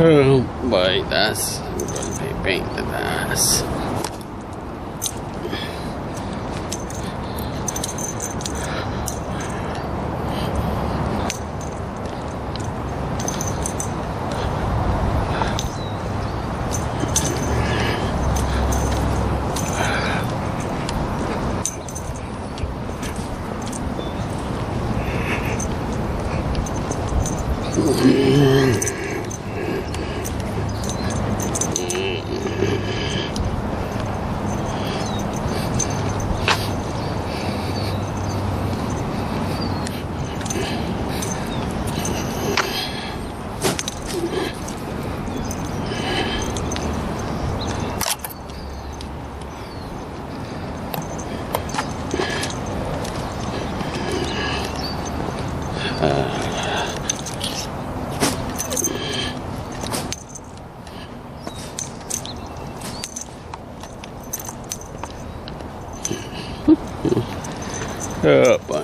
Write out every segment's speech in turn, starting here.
Oh boy, that's going to be pain in the ass. Oh boy.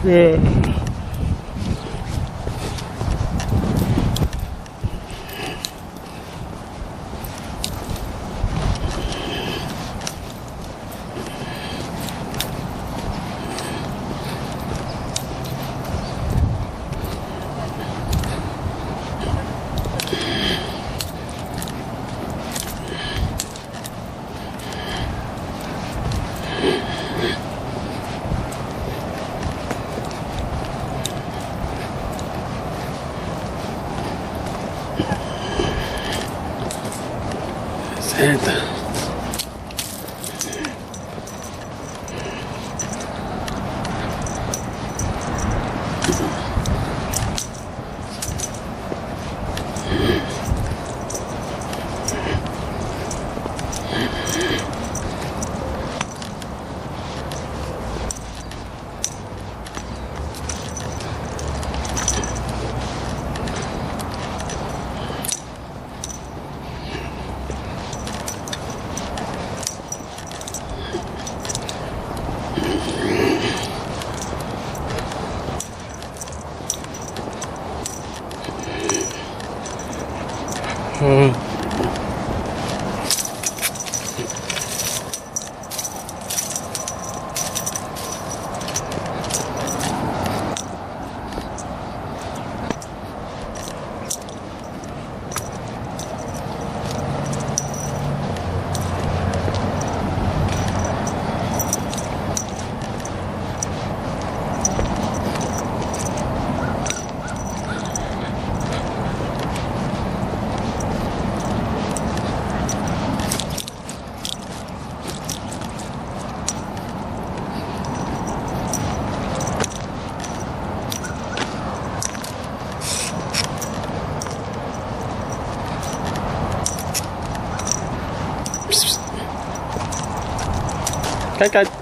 Yeah. Santa. Cut, cut.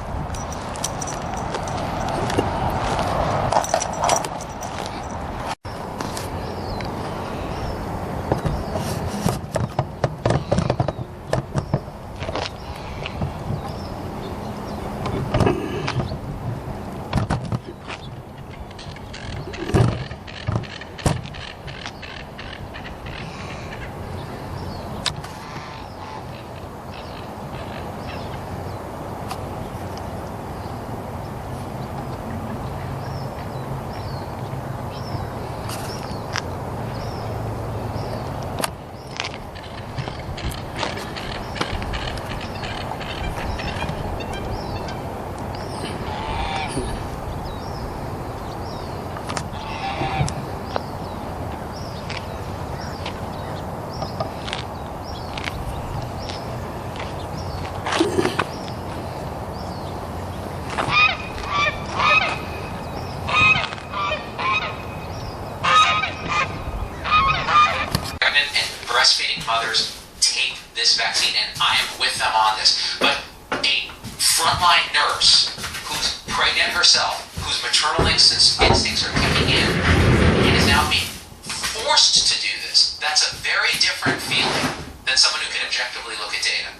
Breastfeeding mothers take this vaccine, and I am with them on this. But a frontline nurse who's pregnant herself, whose maternal instincts are kicking in, and is now being forced to do this, that's a very different feeling than someone who can objectively look at data.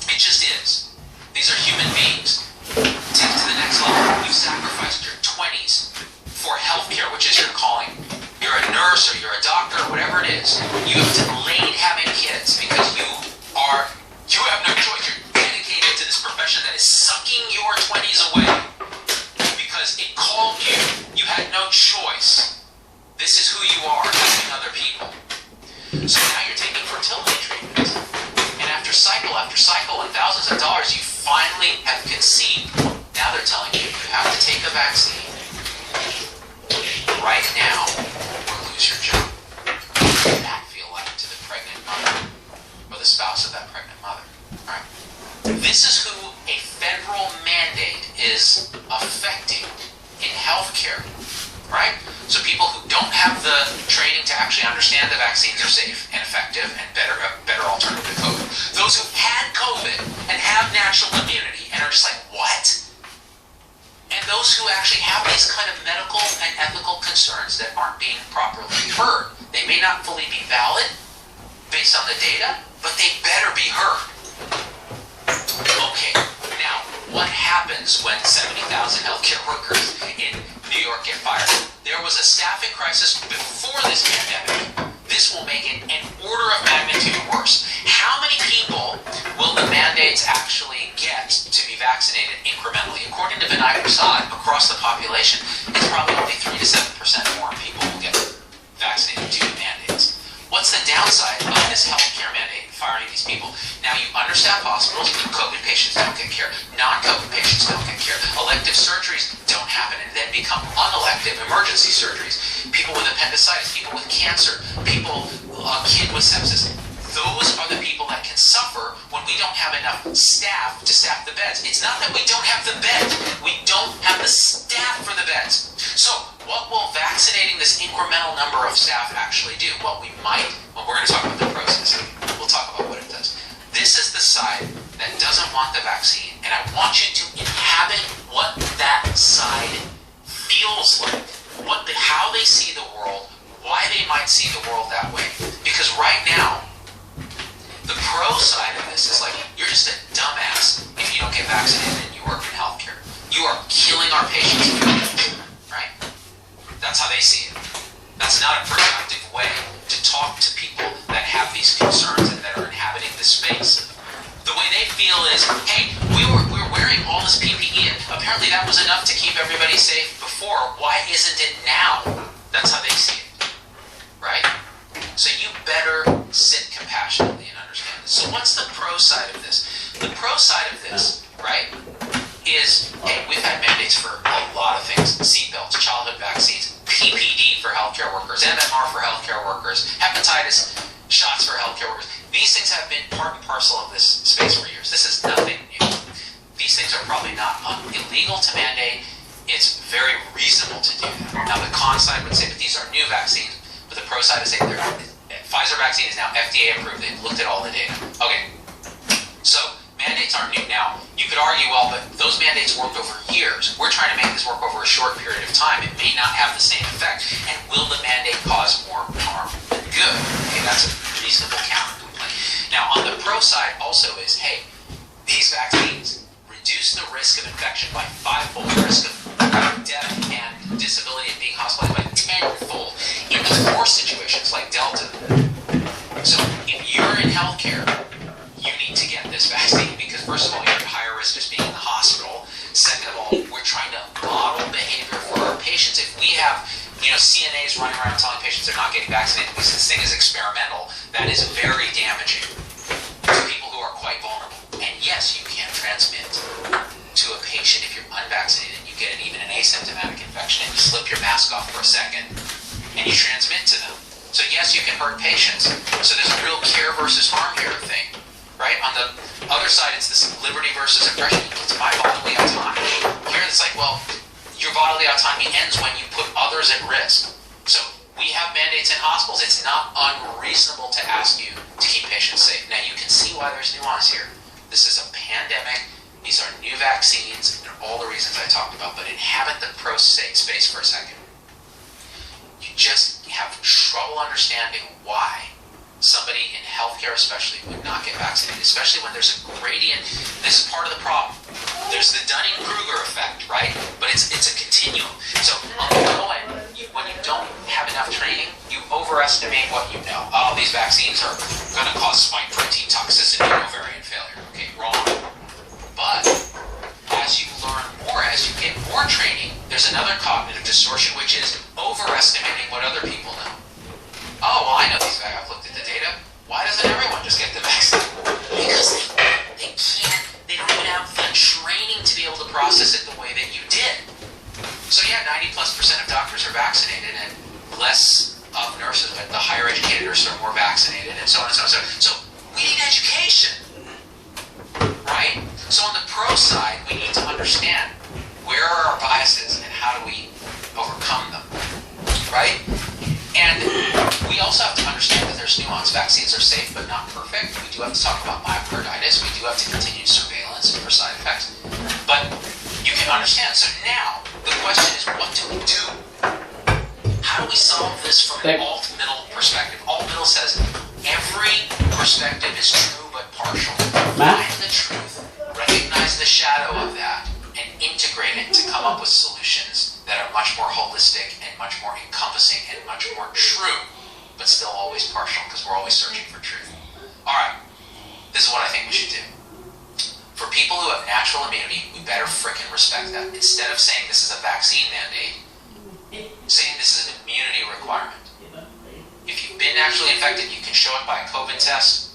It just is. These are human beings. Take it to the next level. You've sacrificed your 20s for healthcare, which is your calling. You're a nurse or you're a doctor or whatever it is. You have delayed having kids because you have no choice. You're dedicated to this profession that is sucking your 20s away because it called you. You had no choice. This is who you are, helping other people. So now you're taking fertility treatments. And after cycle and thousands of dollars, you finally have conceived. Now they're telling you you have to take a vaccine right now or lose your job. What does that feel like to the pregnant mother or the spouse of that pregnant mother? Right? This is who a federal mandate is affecting in healthcare. Right? So people who don't have the training to actually understand the vaccines are safe and effective and a better alternative to COVID. Those who had COVID and have natural immunity and are just like, what? And those who actually have these kind of medical and ethical concerns that aren't being properly heard. They may not fully be valid based on the data, but they better be heard. Okay, now, what happens when 70,000 healthcare workers in New York get fired? There was a staffing crisis before this pandemic. This will make it an order of magnitude worse. How many people will the mandates actually get to be vaccinated incrementally? According to Vinay Prasad, across the population, it's probably only 3 to 7% more people will get vaccinated due to mandates. What's the downside of this healthcare mandate firing these people? Now, you understaffed hospitals, COVID patients don't get care, non-COVID patients don't get care, elective surgeries don't happen and then become unelective emergency surgeries. People with appendicitis, people with cancer, people, a kid with sepsis. Those are the people that can suffer when we don't have enough staff to staff the beds. It's not that we don't have the beds, we don't have the staff for the beds. So, what will vaccinating this incremental number of staff actually do? Well, we're going to talk about the process. We'll talk about what it does. This is the side that doesn't want the vaccine, and I want you to inhabit what that side feels like, how they see the world, why they might see the world that way. Because right now, the pro side of this is like, you're just a dumbass if you don't get vaccinated and you work in healthcare. You are killing our patients, right? That's how they see it. That's not a productive way to talk to people that have these concerns and that are inhabiting this space. The way they feel is, hey, we were wearing all this PPE and apparently that was enough to keep everybody safe before. Why isn't it now? That's how they see it, right? So you better sit compassionately and understand this. So what's the pro side of this? The pro side of this, right, is, hey, we've had mandates for a lot of things. Seatbelts, childhood vaccines, PPD for healthcare workers, MMR for healthcare workers, hepatitis shots for healthcare workers. These things have been part and parcel of this space for years. This is nothing new. These things are probably not illegal to mandate. It's very reasonable to do that. Now, the con side would say that these are new vaccines, but the pro side is saying Pfizer vaccine is now FDA approved. They've looked at all the data. Okay, so mandates aren't new. Now, you could argue, well, but those mandates worked over years. We're trying to make this work over a short period of time. It may not have the same effect. And will the mandate cause more harm than good? Okay, that's a reasonable countercomplaint. Now, on the pro side also is, hey, these vaccines reduce the risk of infection by 5-fold, the risk of death and disability and being hospitalized by 10-fold in the worst situations like Delta. So if you're in healthcare, you need to get this vaccine because first of all, you're at higher risk just being in the hospital. Second of all, we're trying to model behavior for our patients. If we have, CNAs running around telling patients they're not getting vaccinated because this thing is experimental, that is very damaging to people who are quite vulnerable. And yes, you can transmit to a patient if you're unvaccinated. You get even an asymptomatic infection and you slip your mask off for a second and you transmit to them. So yes, you can hurt patients. So there's a real care versus harm here thing, right? On the other side, it's this liberty versus oppression. It's my bodily autonomy. Here it's like, well, your bodily autonomy ends when you put others at risk. So we have mandates in hospitals. It's not unreasonable to ask you to keep patients safe. Now you can see why there's nuance here. This is a pandemic. These are new vaccines and all the reasons I talked about, but inhabit the pro space for a second. You just have trouble understanding why somebody in healthcare especially would not get vaccinated, especially when there's a gradient. This is part of the problem. There's the Dunning-Kruger effect, right? But it's a continuum. So on the low end, when you don't have enough training, you overestimate what you know. Oh, these vaccines are going to cause spike protein toxicity and ovarian failure. Okay, wrong. But as you learn more, as you get more training, there's another cognitive distortion, which is overestimating what other people know. Oh, well, I know these guys. I've looked at the data. Why doesn't everyone just get the vaccine? Because they can't, they don't even have the training to be able to process it the way that you did. So yeah, 90+% of doctors are vaccinated and less of nurses, but the higher educated nurses are more vaccinated and so on and so on. So we need education, right? So on the pro side, we need to understand where are our biases and how do we overcome them, right? And we also have to understand that there's nuance. Vaccines are safe but not perfect. We do have to talk about myocarditis. We do have to continue surveillance for side effects. But you can understand. So now, the question is, what do we do? How do we solve this from an alt-middle perspective? Alt-middle says every perspective is true but partial. Find the truth, recognize the shadow of that, and integrate it to come up with solutions that are much more holistic and much more encompassing and much more true, but still always partial because we're always searching for truth. All right, this is what I think we should do. For people who have natural immunity, we better frickin' respect that. Instead of saying this is a vaccine mandate, saying this is an immunity requirement. If you've been naturally infected, you can show it by a COVID test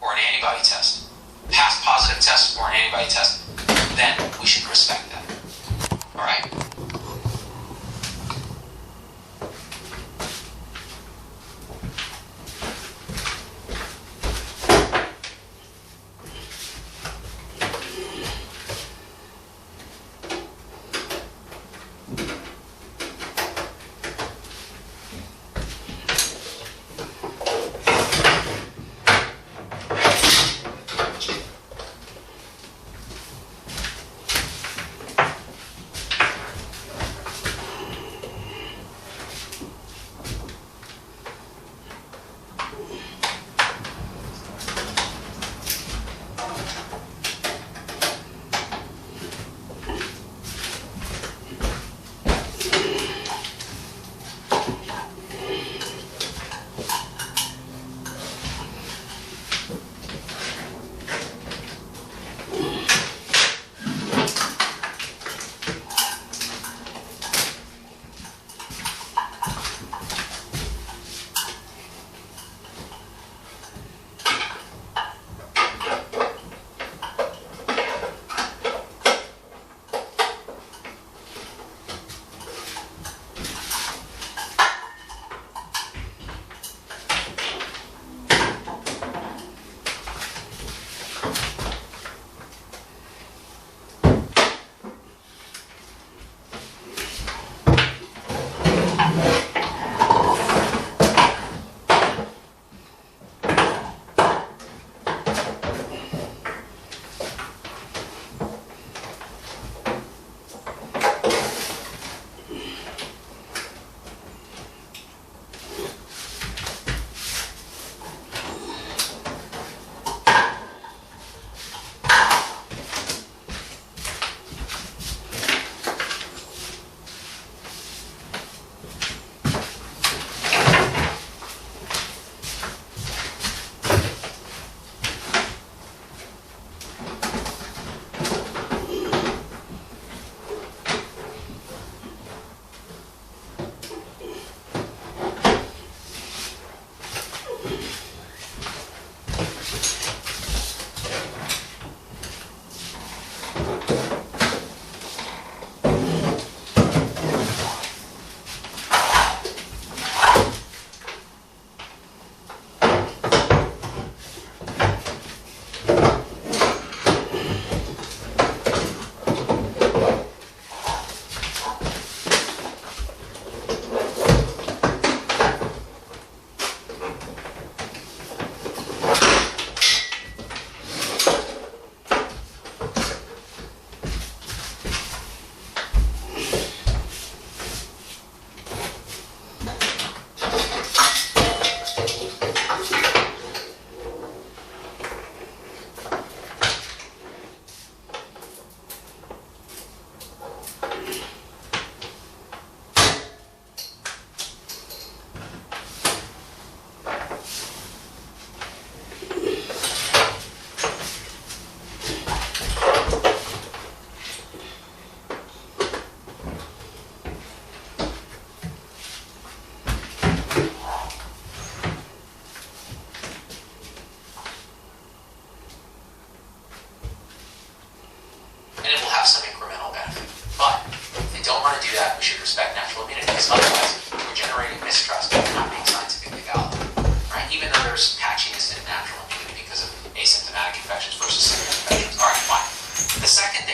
or an antibody test, past positive test or an antibody test, then we should respect that. All right?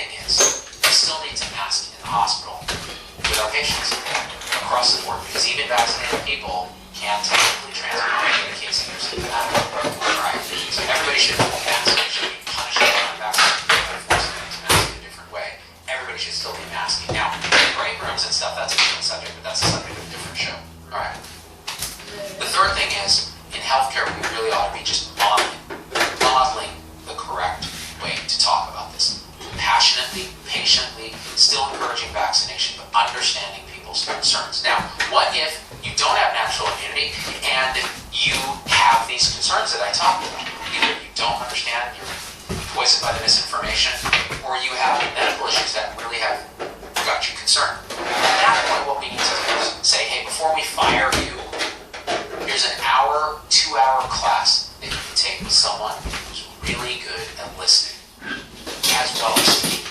thing is, we still need to mask in the hospital with our patients across the board, because even vaccinated people can technically transmit any case of symptomatic. Right? So everybody should be vaccinated. Should be punishing unvaccinated people and forcing them to mask in a different way. Everybody should still be masking. Now, break rooms and stuff, that's a different subject, but that's a subject of a different show. All right. The third thing is, in healthcare, we really ought to be just modeling the correct way to talk about this. Compassionately, patiently, still encouraging vaccination, but understanding people's concerns. Now, what if you don't have natural immunity and you have these concerns that I talked about? Either you don't understand, you're poisoned by the misinformation, or you have medical issues that really have got you concerned. At that point, what we need to do is say, hey, before we fire you, here's an hour, 2-hour class that you can take with someone who's really good at listening, as well as speaking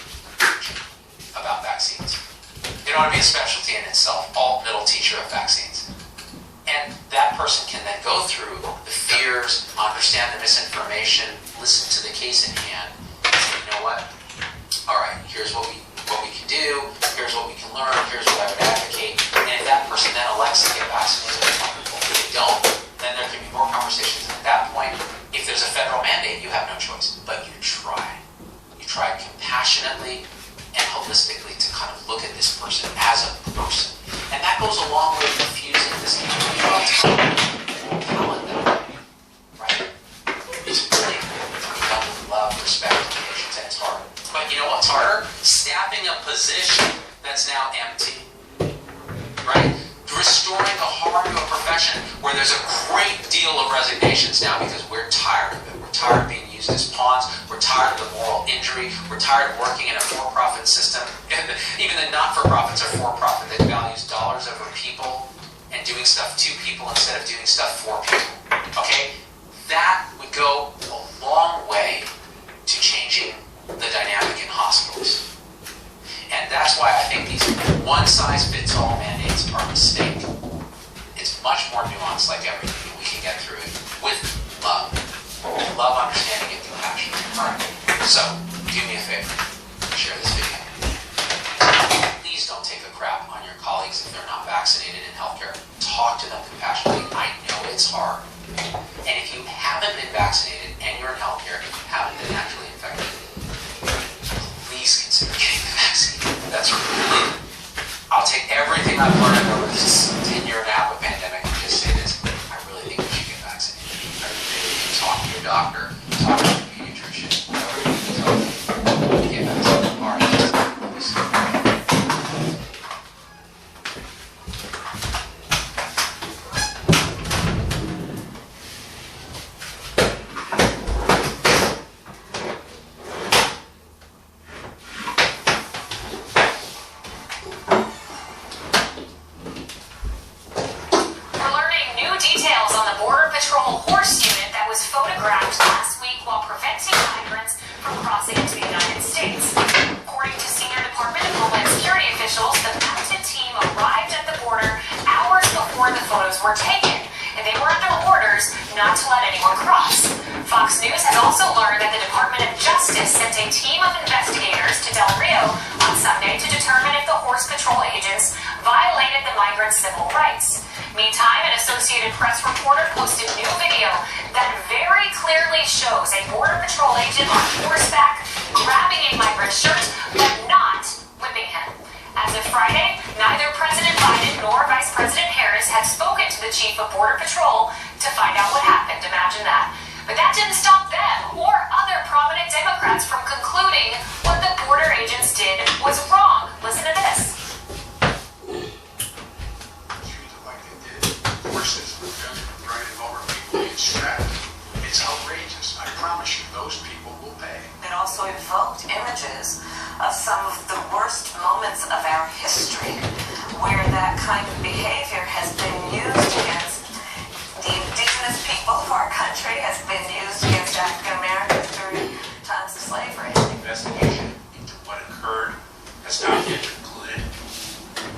about vaccines. It ought to be a specialty in itself, alt-middle teacher of vaccines. And that person can then go through the fears, understand the misinformation, listen to the case in hand, and say, you know what? All right, here's what we can do, here's what we can learn, here's what I would advocate. And if that person then elects to get vaccinated, wonderful. If they don't, then there can be more conversations. And at that point, if there's a federal mandate, you have no choice. But you try. You try compassionately and holistically to kind of look at this person as a person. And that goes a long way to fusing this individual talent that, right? It's really to be done with love, respect, and patience, and it's hard. But you know what's harder? Staffing a position that's now empty, right? Restoring the heart of a profession where there's a great deal of resignations now because we're tired of it. We're tired of being used as pawns. We're tired of the moral injury. We're tired of working in a for-profit system. Even the not-for-profits are for-profit that values dollars over people and doing stuff to people instead of doing stuff for people. Okay? That would go a long way to changing the dynamic in hospitals. And that's why I think these one-size-fits-all mandates are a mistake. It's much more nuanced like everything, and we can get through it with love. Love, understanding, and compassion. All right. So, do me a favor. Share this video. Please don't take a crap on your colleagues if they're not vaccinated in healthcare. Talk to them compassionately. I know it's hard. And if you haven't been vaccinated and you're in healthcare, if you haven't been naturally infected, please consider getting the vaccine. That's really, I'll take everything I've learned over this 10-year-and-a-half of pandemic and just say this. I really think you should get vaccinated. I really think you should talk to your doctor, talk to your pediatrician, whatever you need to tell them to get vaccinated. All right, let me see. Details on the Border Patrol horse unit that was photographed last week while preventing migrants from crossing into the United States. According to senior Department of Homeland Security officials, the mounted team arrived at the border hours before the photos were taken, and they were under orders not to let anyone cross. Fox News has also learned that the Department of Justice sent a team of investigators to Del Rio on Sunday to determine if the Horse Patrol agents violated the migrants' civil rights. Meantime, an Associated Press reporter posted new video that very clearly shows a Border Patrol agent on horseback grabbing a migrant's shirt, but not whipping him. As of Friday, neither President Biden nor Vice President Harris had spoken to the Chief of Border Patrol to find out what happened. Imagine that. But that didn't stop them or other prominent Democrats from concluding what the border agents did was wrong. Listen to this. Horses running over people in strategy. It's outrageous. I promise you, those people will pay. It also evoked images of some of the worst moments of our history, where that kind of behavior has been used against the indigenous people of our country, has been used against African Americans during times of slavery. The investigation into what occurred has not yet concluded.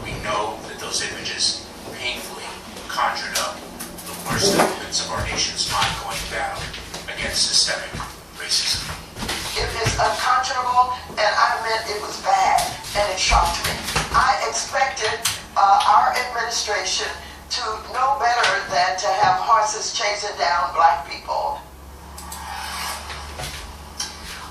We know that those images painfully conjured up the worst elements of our nation's ongoing battle against systemic racism. It is unconscionable, and I meant it was bad, and it shocked me. I expected our administration to know better than to have horses chasing down black people.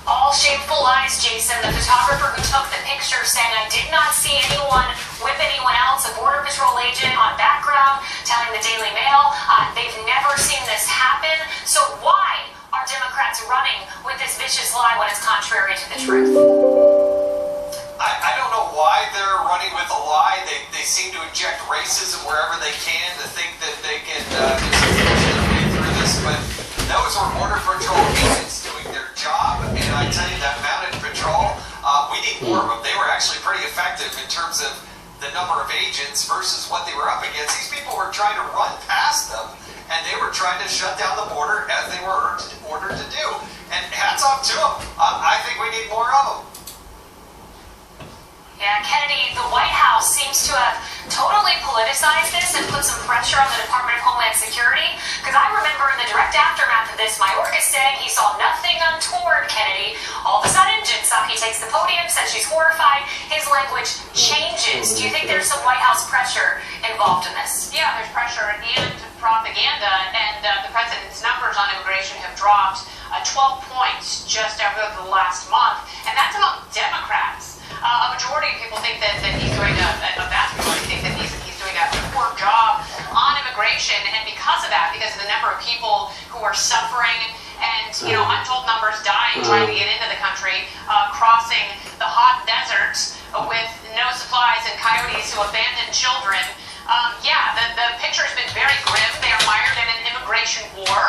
All shameful lies, Jason. The photographer who took the picture saying, I did not see anyone whip anyone else, a Border Patrol agent on background, telling the Daily Mail they've never seen this happen. So why are Democrats running with this vicious lie when it's contrary to the truth? I don't know why they're running with a lie. They seem to inject racism wherever they can to think that they can just get their way through this. But those were Border Patrol agents doing their job. And I tell you, that mounted patrol, we need more of them. They were actually pretty effective in terms of the number of agents versus what they were up against. These people were trying to run past them, and they were trying to shut down the border as they were ordered to do. And hats off to them. I think we need more of them. Yeah, Kennedy, the White House seems to have totally politicized this and put some pressure on the Department of Homeland Security. Because I remember in the direct aftermath of this, Mayorkas saying he saw nothing untoward, Kennedy. All of a sudden, Jen Psaki takes the podium, says she's horrified. His language changes. Do you think there's some White House pressure involved in this? Yeah, there's pressure and propaganda, and the president's numbers on immigration have dropped 12 points just over the last month, and that's among Democrats. A majority of people think that he's doing a vast majority think that he's doing a poor job on immigration, and because of that, because of the number of people who are suffering and untold numbers dying trying to get into the country, crossing the hot deserts with no supplies and coyotes who abandon children. The picture has been very grim. They are mired in an immigration war.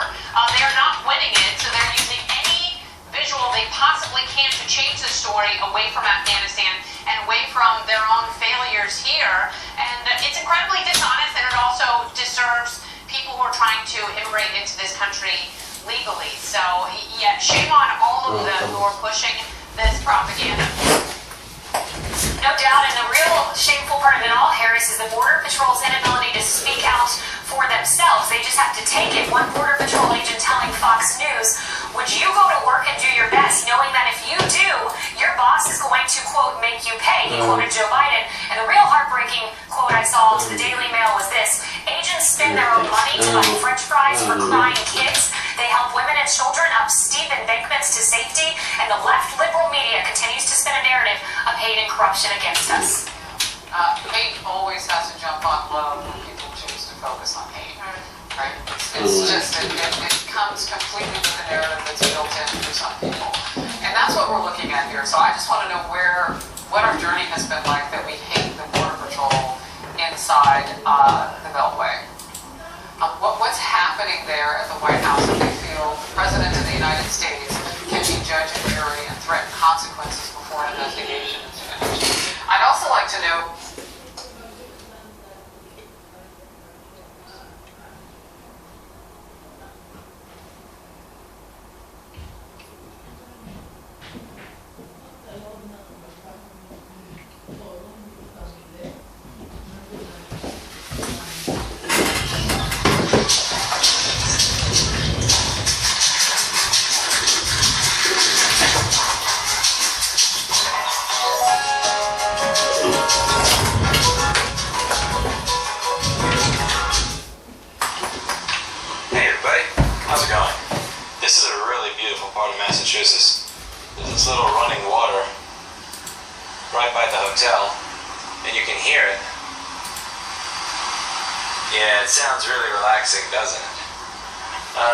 They are not winning it, so they're using any visual they possibly can to change the story away from Afghanistan and away from their own failures here. And it's incredibly dishonest, and it also disturbs people who are trying to immigrate into this country legally. So, yeah, shame on all of them who are pushing this propaganda. No doubt, and the real shameful part of it all, Harris, is the Border Patrol's inability to speak out for themselves. They just have to take it. One Border Patrol agent telling Fox News, would you go to work and do your best, knowing that if you do, your boss is going to, quote, make you pay? He quoted Joe Biden. And the real heartbreaking quote I saw to the Daily Mail was this: agents spend their own money to buy French fries for crying kids. They help women and children up steep embankments to safety. And the left liberal media continues to spin a narrative of hate and corruption against us. Hate always has to jump on low when people choose to focus on hate. Right? It's just, it comes completely with the narrative that's built in for some people. And that's what we're looking at here. So I just want to know what our journey has been like that we hate the Border Patrol inside the Beltway. What's happening there at the White House that they feel the President of the United States can be judge and jury and threaten consequences before an investigation is finished? I'd also like to know, Massachusetts. There's this little running water right by the hotel, and you can hear it. Yeah, it sounds really relaxing, doesn't it?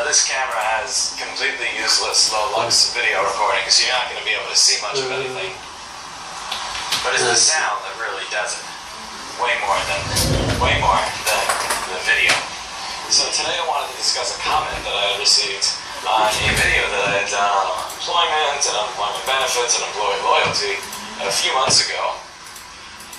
This camera has completely useless low-lux video recording, so you're not going to be able to see much of anything. But it's the sound that really does it. Way more than the video. So today I wanted to discuss a comment that I had received on a video that I had done on employment and unemployment benefits and employee loyalty a few months ago.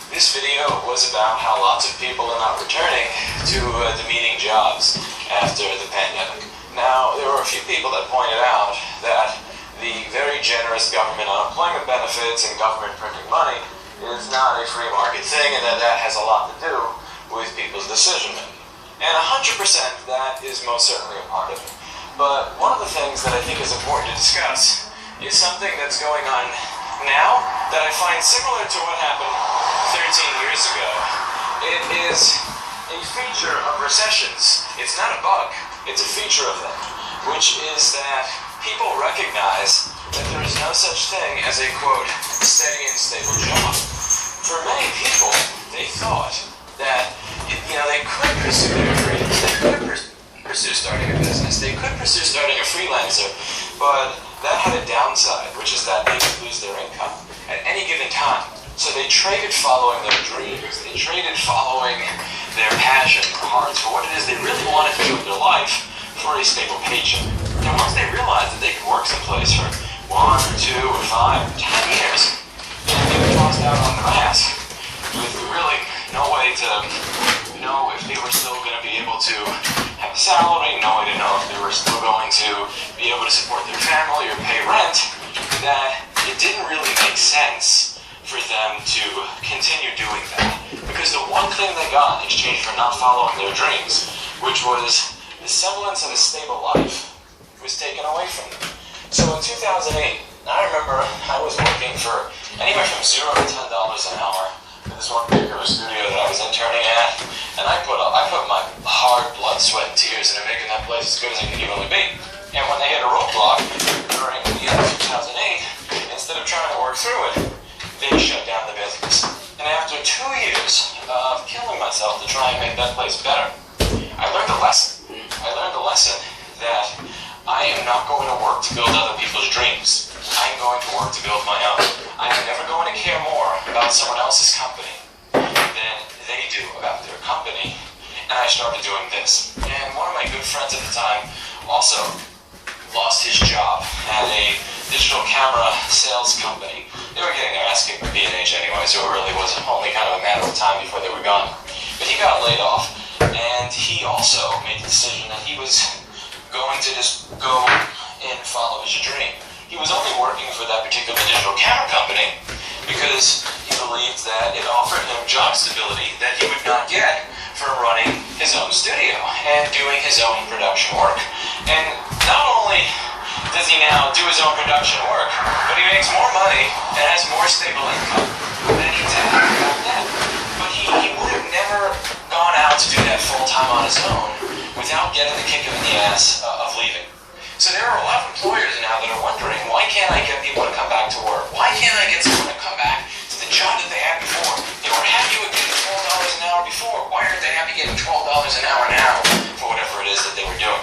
This video was about how lots of people are not returning to demeaning jobs after the pandemic. Now, there were a few people that pointed out that the very generous government unemployment benefits and government printing money is not a free market thing, and that has a lot to do with people's decision-making. And 100% that is most certainly a part of it. But one of the things that I think is important to discuss is something that's going on now that I find similar to what happened 13 years ago. It is a feature of recessions. It's not a bug, it's a feature of them, which is that people recognize that there is no such thing as a, quote, steady and stable job. For many people, they thought that, they could pursue their dreams, they could pursue starting a business, they could pursue starting a freelancer, but that had a downside, which is that they could lose their income at any given time. So they traded following their dreams, they traded following their passion, their hearts, for what it is they really wanted to do with their life for a stable paycheck. And once they realized that they could work someplace for 1 or 2 or 5 or 10 years, and they were tossed out on their ass with really no way to know if they were still going to be able to have a salary, no way to know if they were still going to be able to support their family or pay rent, that it didn't really make sense for them to continue doing that. Because the one thing they got in exchange for not following their dreams, which was the semblance of a stable life, was taken away from them. So in 2008, I remember I was working for anywhere from $0 to $10 an hour in this one particular studio that I was interning at, and I put my hard blood, sweat, and tears into making that place as good as it could humanly be. And when they hit a roadblock during the end of 2008, instead of trying to work through it, they shut down the business. And after 2 years of killing myself to try and make that place better, I learned a lesson. I learned the lesson that I am not going to work to build other people's dreams. I am going to work to build my own. I am never going to care more about someone else's company than they do about their company. And I started doing this. And one of my good friends at the time also lost his job at a digital camera sales company. They were getting their ass kicked for B&H anyway, so it really was only kind of a matter of time before they were gone. But he got laid off, and he also made the decision that he was going to just go and follow his dream. He was only working for that particular digital camera company because he believed that it offered him job stability that he would not get from running his own studio and doing his own production work. And not only does he now do his own production work, but he makes more money and has more stable income than he did back then. But he would have never gone out to do that full-time on his own without getting the kick in the ass of leaving. So there are a lot of employers now that are wondering, why can't I get people to come back to work? Why can't I get someone to come back to the job that they had before? They were happy with getting $12 an hour before. Why aren't they happy getting $12 an hour now for whatever it is that they were doing?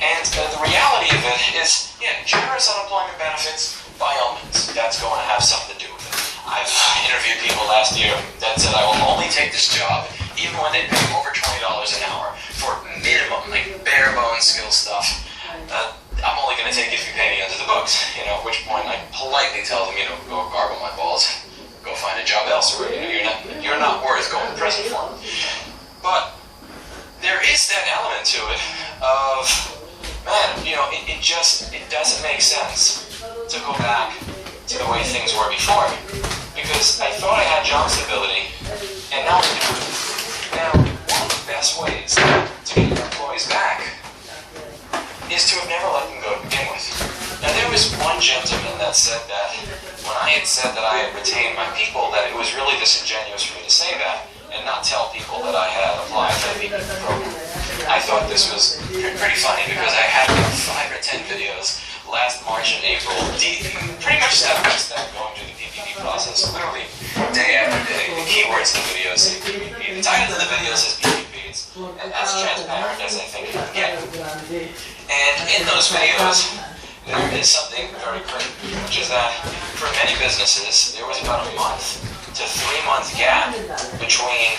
And the reality of it is, generous unemployment benefits, by all means, that's going to have something to do with it. I've interviewed people last year that said, I will only take this job even when they pay over $20 an hour for minimum, like bare bones skill stuff. I'm only going to take it if you pay me under the books, at which point I politely tell them, go gargle my balls, go find a job elsewhere, you're not worth going to prison for. But there is that element to it of, man, it doesn't make sense to go back to the way things were before, because I thought I had job stability, and now I don't. Now, one of the best ways to get your employees back is to have never let them go to begin with. Now, there was one gentleman that said that when I had said that I had retained my people, that it was really disingenuous for me to say that and not tell people that I had applied for the PPP program. I thought this was pretty funny because I had about 5 or 10 videos last March and April, pretty much step by step going through the PPP process, literally day after day. The keywords in the videos say PPP, the title of the video says PPP. It's as transparent as I think it can get. And in those videos, there is something very critical, which is that for many businesses, there was about a month to 3 month gap between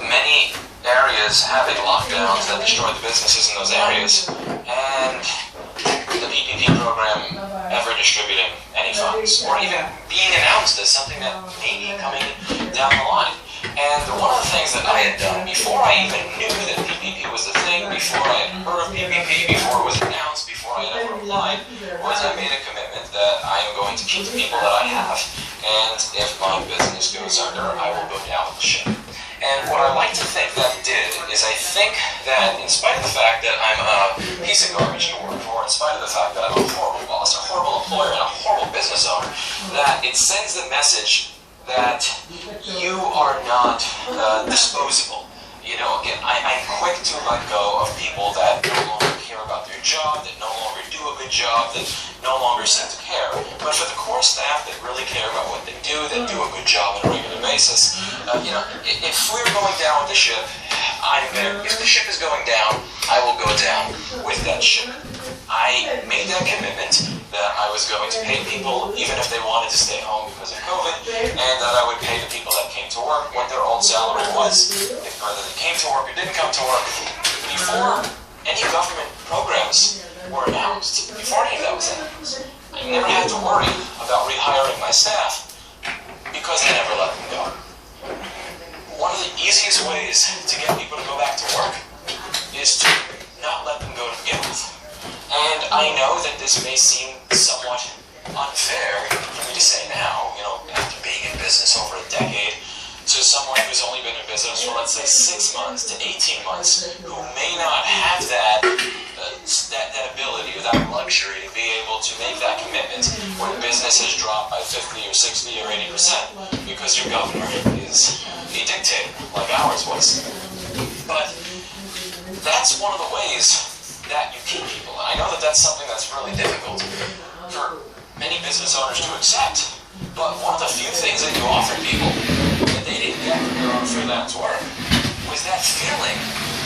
many areas having lockdowns that destroyed the businesses in those areas and the PPP program ever distributing any funds or even being announced as something that may be coming down the line. And one of the things that I had done before I even knew that PPP was the thing, before I had heard of PPP, before it was announced, before I had ever applied, was I made a commitment that I am going to keep the people that I have, and if my business goes under, I will go down with the ship. And what I like to think that did is I think that in spite of the fact that I'm a piece of garbage to work for, in spite of the fact that I'm a horrible boss, capitalist, a horrible employer, and a horrible business owner, that it sends the message that you are not disposable. You know, again, I'm quick to let go of people that no longer care about their job, that no longer do a good job, that no longer seem to care. But for the core staff that really care about what they do, that do a good job on a regular basis, you know, if we're going down with the ship, I'm there. If the ship is going down, I will go down with that ship. I made that commitment that I was going to pay people even if they wanted to stay home because of COVID, and that I would pay the people that came to work what their old salary was, if whether they came to work or didn't come to work, before any government programs were announced, before any of that was announced. I never had to worry about rehiring my staff because I never let them go. One of the easiest ways to get people to go back to work is to not let them go to begin with. And I know that this may seem somewhat unfair for me to say now, you know, after being in business over a decade, to someone who's only been in business for, let's say, 6 months to 18 months, who may not have that ability or that luxury to be able to make that commitment when business has dropped by 50 or 60 or 80% because your governor is a dictator like ours was. But that's one of the ways that you keep people. And I know that that's something that's really difficult for many business owners to accept. But one of the few things that you offer people that they didn't get from their own freelance work was that feeling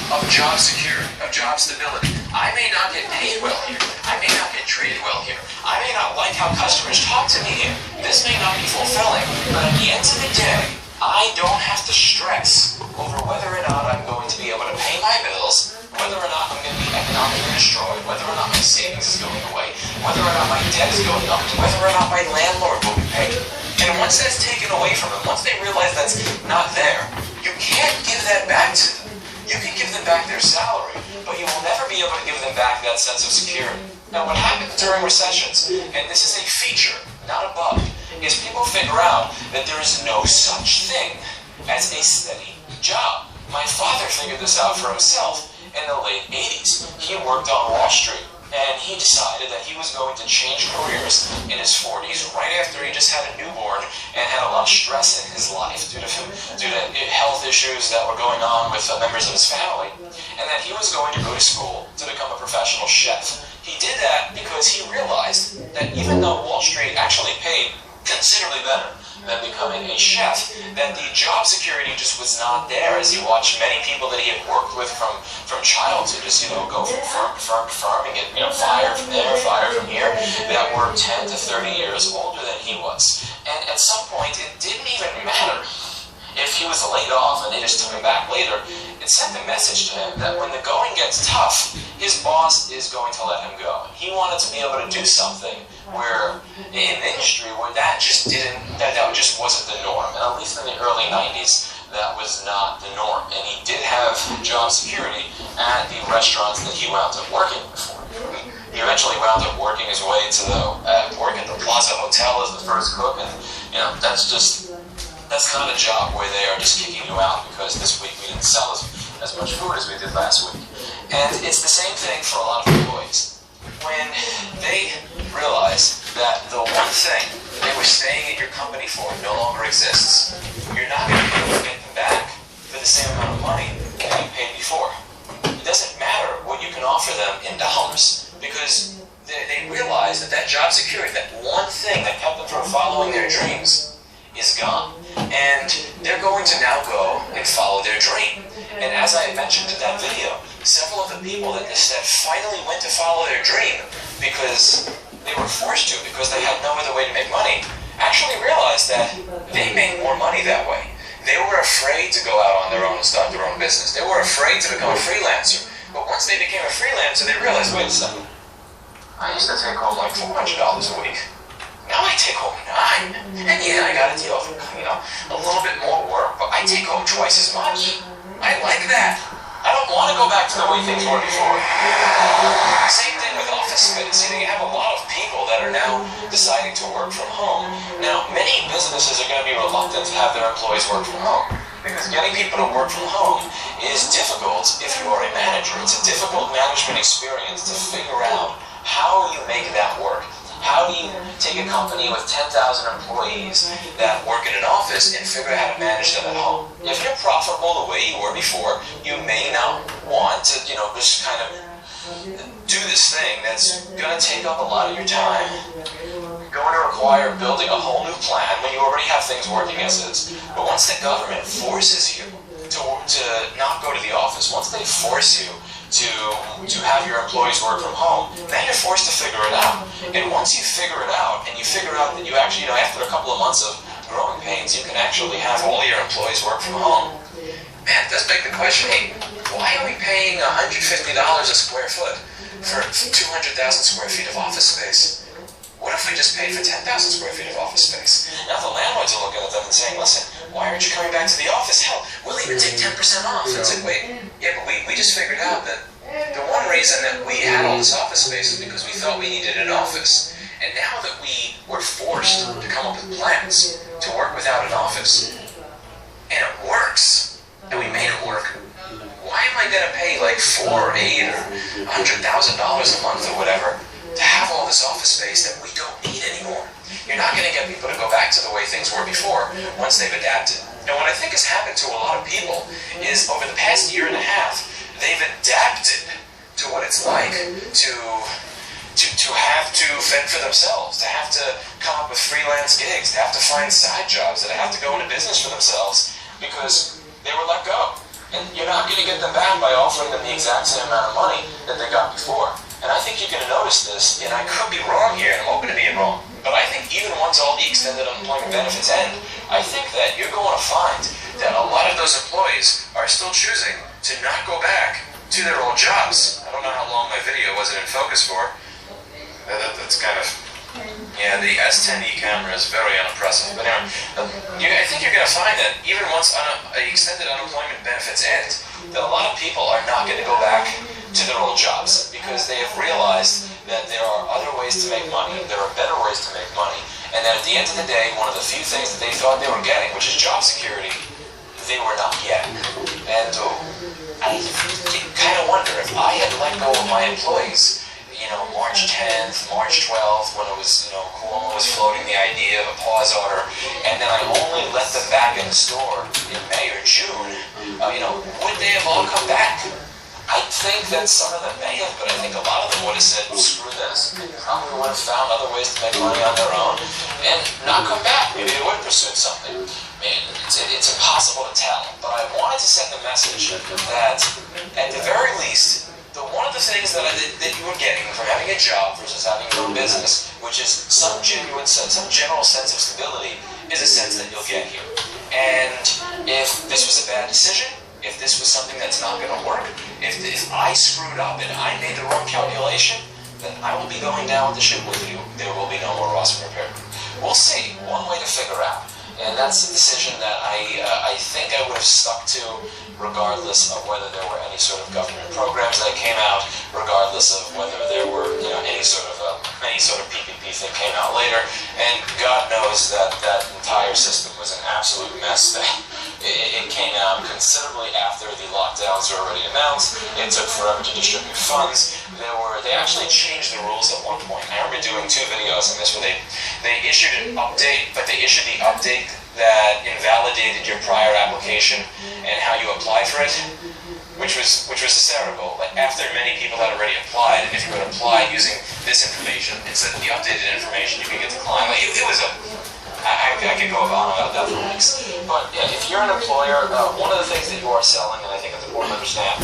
of job security, of job stability. I may not get paid well here. I may not get treated well here. I may not like how customers talk to me here. This may not be fulfilling. But at the end of the day, I don't have to stress over whether or not I'm going to be able to pay my bills, whether or not I'm going to be economically destroyed, whether or not my savings is going away, whether or not my debt is going up, whether or not my landlord will be paid. And once that's taken away from them, once they realize that's not there, you can't give that back to them. You can give them back their salary, but you will never be able to give them back that sense of security. Now, what happens during recessions, and this is a feature, not a bug, is people figure out that there is no such thing as a steady job. My father figured this out for himself in the late 80s. He worked on Wall Street, and he decided that he was going to change careers in his 40s right after he just had a newborn and had a lot of stress in his life due to health issues that were going on with members of his family, and that he was going to go to school to become a professional chef. He did that because he realized that even though Wall Street actually paid considerably better than becoming a chef, that the job security just was not there, as he watched many people that he had worked with from childhood just, go from firm to firm and get, fired from there, fired from here, that were 10 to 30 years older than he was. And at some point, it didn't even matter if he was laid off and they just took him back later. It sent a message to him that when the going gets tough, his boss is going to let him go. He wanted to be able to do something where in an industry where that just wasn't the norm. And at least in the early 90s, that was not the norm. And he did have job security at the restaurants that he wound up working for. He eventually wound up working his way to work at the Plaza Hotel as the first cook, and that's not a job where they are just kicking you out because this week we didn't sell as much food as we did last week. And it's the same thing for a lot of employees. When they realize that the one thing they were staying at your company for no longer exists, you're not going to be able to get them back for the same amount of money that you paid before. It doesn't matter what you can offer them in dollars, because they realize that job security, that one thing that kept them from following their dreams, is gone. And they're going to now go and follow their dream. And as I mentioned in that video, several of the people that instead finally went to follow their dream because they were forced to, because they had no other way to make money, actually realized that they made more money that way. They were afraid to go out on their own and start their own business. They were afraid to become a freelancer. But once they became a freelancer, they realized, wait a second, I used to take home like $400 a week. Now I take home $9. And yeah, I got a deal for, a little bit more work, but I take home twice as much. I like that. I don't want to go back to the way things were before. Same thing with office space. You have a lot of people that are now deciding to work from home. Now, many businesses are going to be reluctant to have their employees work from home, because getting people to work from home is difficult if you are a manager. It's a difficult management experience to figure out how you make that work. How do you take a company with 10,000 employees that work in an office and figure out how to manage them at home? If you're profitable the way you were before, you may not want to, just kind of do this thing that's going to take up a lot of your time, going to require building a whole new plan when you already have things working as is. But once the government forces you to not go to the office, once they force you to have your employees work from home, then you're forced to figure it out. And once you figure it out, and you figure out that you actually, after a couple of months of growing pains, you can actually have all your employees work from home. Man, it does beg the question, hey, why are we paying $150 a square foot for 200,000 square feet of office space? What if we just paid for 10,000 square feet of office space? Now the landlords are looking at them and saying, listen, why aren't you coming back to the office? Hell, we'll even take 10% off. And it's like, wait, yeah, but we just figured out that the one reason that we had all this office space is because we thought we needed an office. And now that we were forced to come up with plans to work without an office, and it works, and we made it work, why am I going to pay like $4 or $8 or $100,000 a month or whatever to have all this office space that we don't need anymore? You're not going to get people to go back to the way things were before once they've adapted. And what I think has happened to a lot of people is over the past year and a half, they've adapted to what it's like to have to fend for themselves, to have to come up with freelance gigs, to have to find side jobs, to have to go into business for themselves because they were let go. And you're not going to get them back by offering them the exact same amount of money that they got before. And I think you're going to notice this, and I could be wrong here, and I'm open to being wrong, but I think even once all the extended unemployment benefits end, I think that you're going to find that a lot of those employees are still choosing to not go back to their old jobs. I don't know how long my video wasn't in focus for. That's kind of... Yeah, the S10e camera is very unimpressive. But anyway, I think you're going to find that even once extended unemployment benefits end, that a lot of people are not going to go back to their old jobs because they have realized that there are other ways to make money, there are better ways to make money, and that at the end of the day, one of the few things that they thought they were getting, which is job security, they were not getting. And I kind of wonder if I had let go of my employees, March 10th, March 12th, when it was, Cuomo was floating the idea of a pause order, and then I only let them back in the store in May or June, would they have all come back? I think that some of them may have, but I think a lot of them would have said, screw this, probably would have found other ways to make money on their own, and not come back. Maybe they would have pursued something. I mean, it's impossible to tell, but I wanted to send the message that, at the very least, one of the things that you are getting from having a job versus having your own business, which is some general sense of stability, is a sense that you'll get here. And if this was a bad decision, if this was something that's not going to work, if I screwed up and I made the wrong calculation, then I will be going down with the ship with you. There will be no more Ross repair. We'll see. One way to figure out. And that's a decision that I think I would have stuck to regardless of whether there were any sort of government programs that came out, regardless of whether there were any sort of PPP thing came out later. And God knows that entire system was an absolute mess. It came out considerably after the lockdowns were already announced. It took forever to distribute funds. They actually changed the rules at one point. I remember doing 2 videos on this where they issued an update, but they issued the update that invalidated your prior application and how you applied for it, which was hysterical. Like after many people had already applied, and if you would apply using this information instead of the updated information, you could get declined. Like, it was I could go on about that for weeks. But yeah, if you're an employer, one of the things that you are selling, and I think it's important to understand,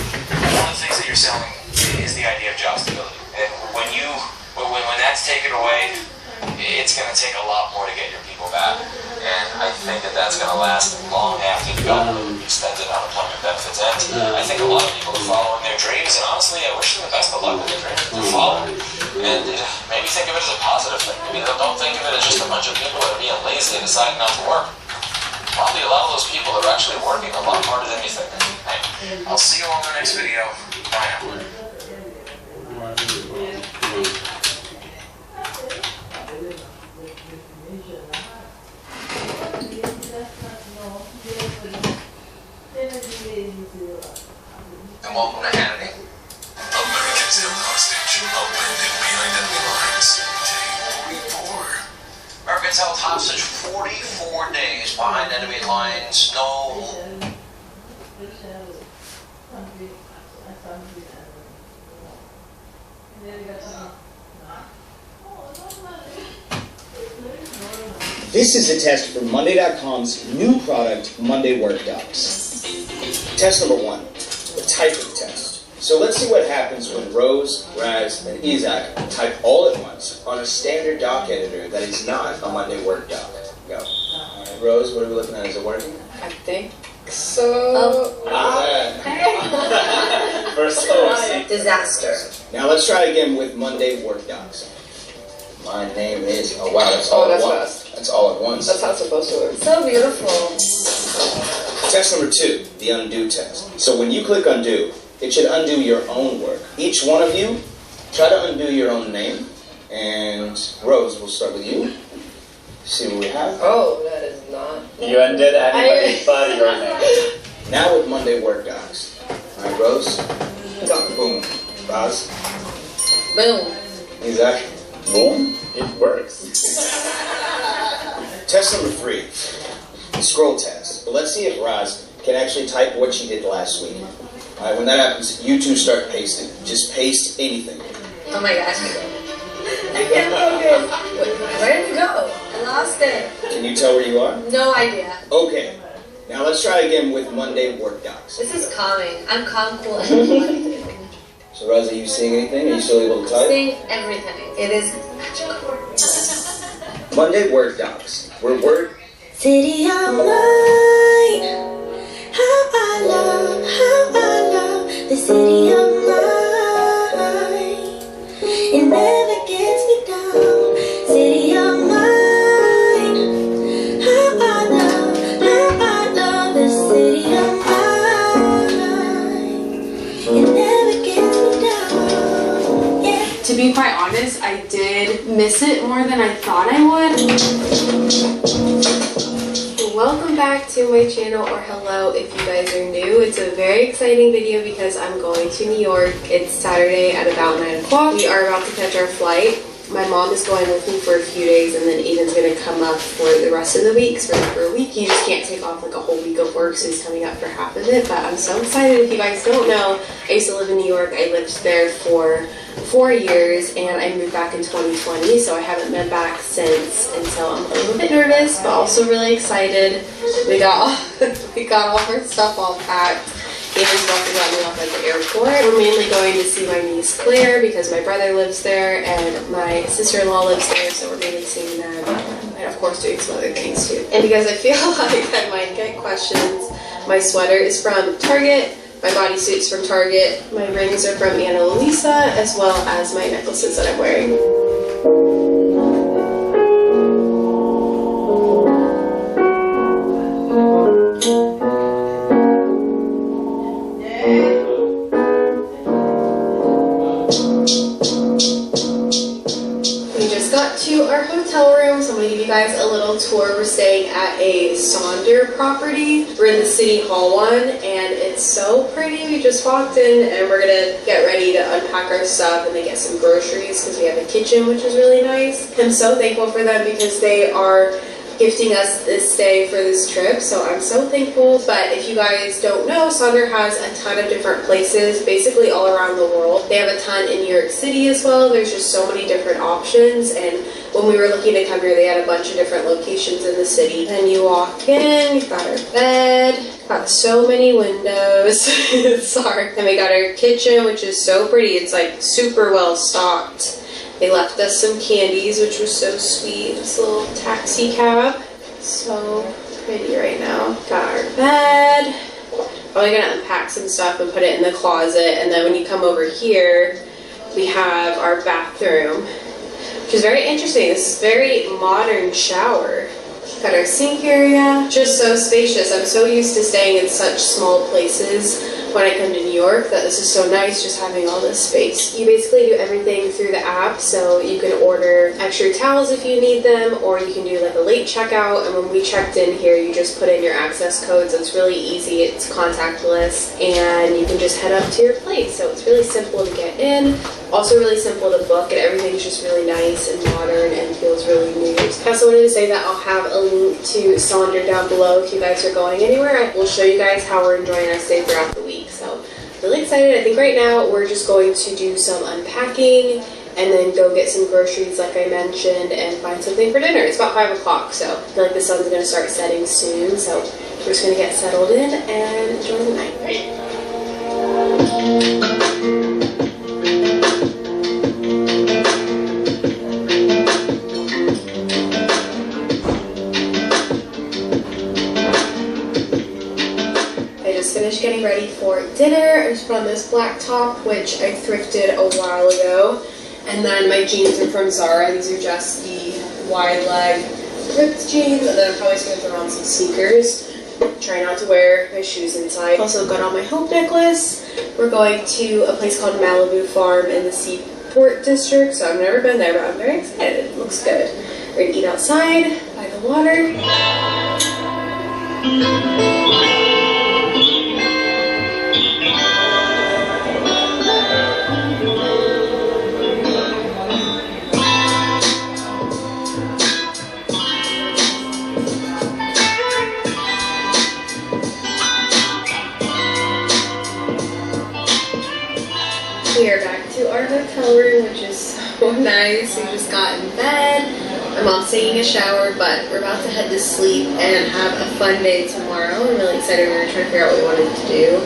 one of the things that you're selling is the idea of job stability. And when that's taken away, it's going to take a lot more to get your people back. And I think that's going to last long after the government extended unemployment benefits end. I think a lot of people are following their dreams, and honestly, I wish them the best of luck with their dreams that they're following. And maybe think of it as a positive thing. Maybe don't think of it as just a bunch of people that are being lazy and deciding not to work. Probably a lot of those people are actually working a lot harder than you think. Hey, I'll see you all in the next video. Bye now. And welcome to Hannity. Americans held hostage, abandoned behind enemy lines. Take held hostage 44 days behind enemy lines. No. This is a test for Monday.com's new product, Monday Work Docs. Test number 1, the typing test. So let's see what happens when Rose, Raz, and Isaac type all at once on a standard doc editor that is not a Monday Work Doc. Go. All right, Rose, what are we looking at? Is it working? I think so. First Disaster. Now let's try again with Monday Work Docs. My name is, oh wow, that's all at once. Fast. That's all at once. That's how it's supposed to work. So beautiful. Test number 2, the undo test. So when you click undo, it should undo your own work. Each one of you, try to undo your own name. And Rose, we'll start with you. See what we have. Oh, that is not. You undid anybody but your name. Now with Monday Work Docs. All right, Rose. Boom. Raz. Boom. Isaac. Boom. It works. Test number 3, the scroll test. But let's see if Raz can actually type what she did last week. All right, when that happens, you two start pasting. Just paste anything. Oh my gosh. I can't focus. Where did it go? I lost it. Can you tell where you are? No idea. Okay. Now let's try again with Monday Work Docs. This is calming. I'm calm, cool, and So Raz, are you seeing anything? Are you still able to type? seeing everything. It is magical. Monday Work Docs. We're Word. City of mine, how I love the city of mine. It never gets me down. City of mine, how I love the city of mine. It never gets me down. Yeah. To be quite honest, I did miss it more than I thought I would. Welcome back to my channel, or hello if you guys are new. It's a very exciting video because I'm going to New York. It's Saturday at about 9 o'clock. We are about to catch our flight. My mom is going with me for a few days, and then Aiden's going to come up for the rest of the week. So for a week, he just can't take off like a whole week of work, so he's coming up for half of it. But I'm so excited. If you guys don't know, I used to live in New York. I lived there for 4 years, and I moved back in 2020, so I haven't been back since, and so I'm a little bit nervous, but also really excited. We got all our stuff all packed. Aiden's about to drop me off at the airport. We're mainly going to see my niece Claire because my brother lives there and my sister-in-law lives there, so we're mainly seeing them, and of course doing some other things too. And because I feel like I might get questions, my sweater is from Target. My bodysuit's from Target, my rings are from Ana Luisa, as well as my necklaces that I'm wearing. We just got to our hotel room, so I'm going to give you guys a little tour. We're staying at a Sonder property. We're in the City Hall one, and it's so pretty. We just walked in, and we're going to get ready to unpack our stuff and then get some groceries because we have a kitchen, which is really nice. I'm so thankful for them because they are gifting us this stay for this trip, so I'm so thankful. But if you guys don't know, Sonder has a ton of different places, basically all around the world. They have a ton in New York City as well. There's just so many different options, and when we were looking to come here, they had a bunch of different locations in the city. And you walk in, we've got our bed, got so many windows, sorry. And we got our kitchen, which is so pretty. It's like super well stocked. They left us some candies, which was so sweet. This little taxi cab. So pretty right now. Got our bed. Probably gonna unpack some stuff and put it in the closet. And then when you come over here, we have our bathroom, which is very interesting. This is very modern shower. Got our sink area. Just so spacious. I'm so used to staying in such small places when I come to New York that this is so nice just having all this space. You basically do everything through the app, so you can order extra towels if you need them, or you can do like a late checkout, and when we checked in here you just put in your access code, so it's really easy, it's contactless, and you can just head up to your place. So it's really simple to get in, also really simple to book, and everything's just really nice and modern and feels really new. I also wanted to say that I'll have a link to Sonder down below if you guys are going anywhere. We'll show you guys how we're enjoying our stay throughout the week. So really excited. I think right now we're just going to do some unpacking and then go get some groceries like I mentioned and find something for dinner. It's about 5 o'clock, so I feel like the sun's going to start setting soon. So we're just going to get settled in and enjoy the night. Finished getting ready for dinner. I just put on this black top, which I thrifted a while ago, and then my jeans are from Zara. These are just the wide leg ripped jeans, and then I'm probably just going to throw on some sneakers. Try not to wear my shoes inside. Also got on my hope necklace. We're going to a place called Malibu Farm in the Seaport District, so I've never been there, but I'm very excited. It looks good. We're going to eat outside by the water. We are back to our hotel room, which is so nice. We just got in bed. My mom's taking a shower, but we're about to head to sleep and have a fun day tomorrow. I'm really excited. We're trying to figure out what we wanted to do.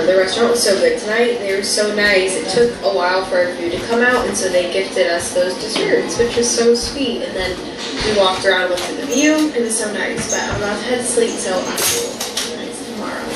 The restaurant was so good tonight. They were so nice. It took a while for our food to come out, and so they gifted us those desserts, which was so sweet. And then we walked around, looked at the view. It was so nice. But I'm about to head to sleep, so I will see you guys tomorrow.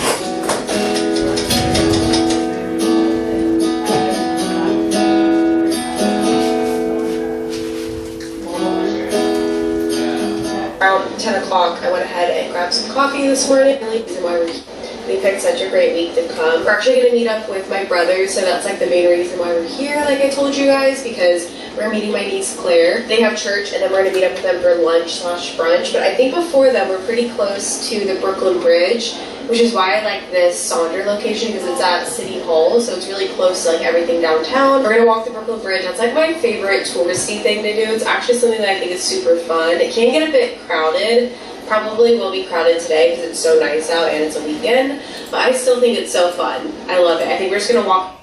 Around 10 o'clock, I went ahead and grabbed some coffee this morning. The reason why we picked such a great week to come. We're actually going to meet up with my brothers, so that's like the main reason why we're here, like I told you guys, because we're meeting my niece Claire. They have church, and then we're going to meet up with them for lunch/brunch. But I think before that, we're pretty close to the Brooklyn Bridge, which is why I like this Sonder location, because it's at City Hall, so it's really close to like everything downtown. We're gonna walk the Brooklyn Bridge. That's like my favorite touristy thing to do. It's actually something that I think is super fun. It can get a bit crowded. Probably will be crowded today because it's so nice out and it's a weekend, but I still think it's so fun. I love it. I think we're just gonna walk.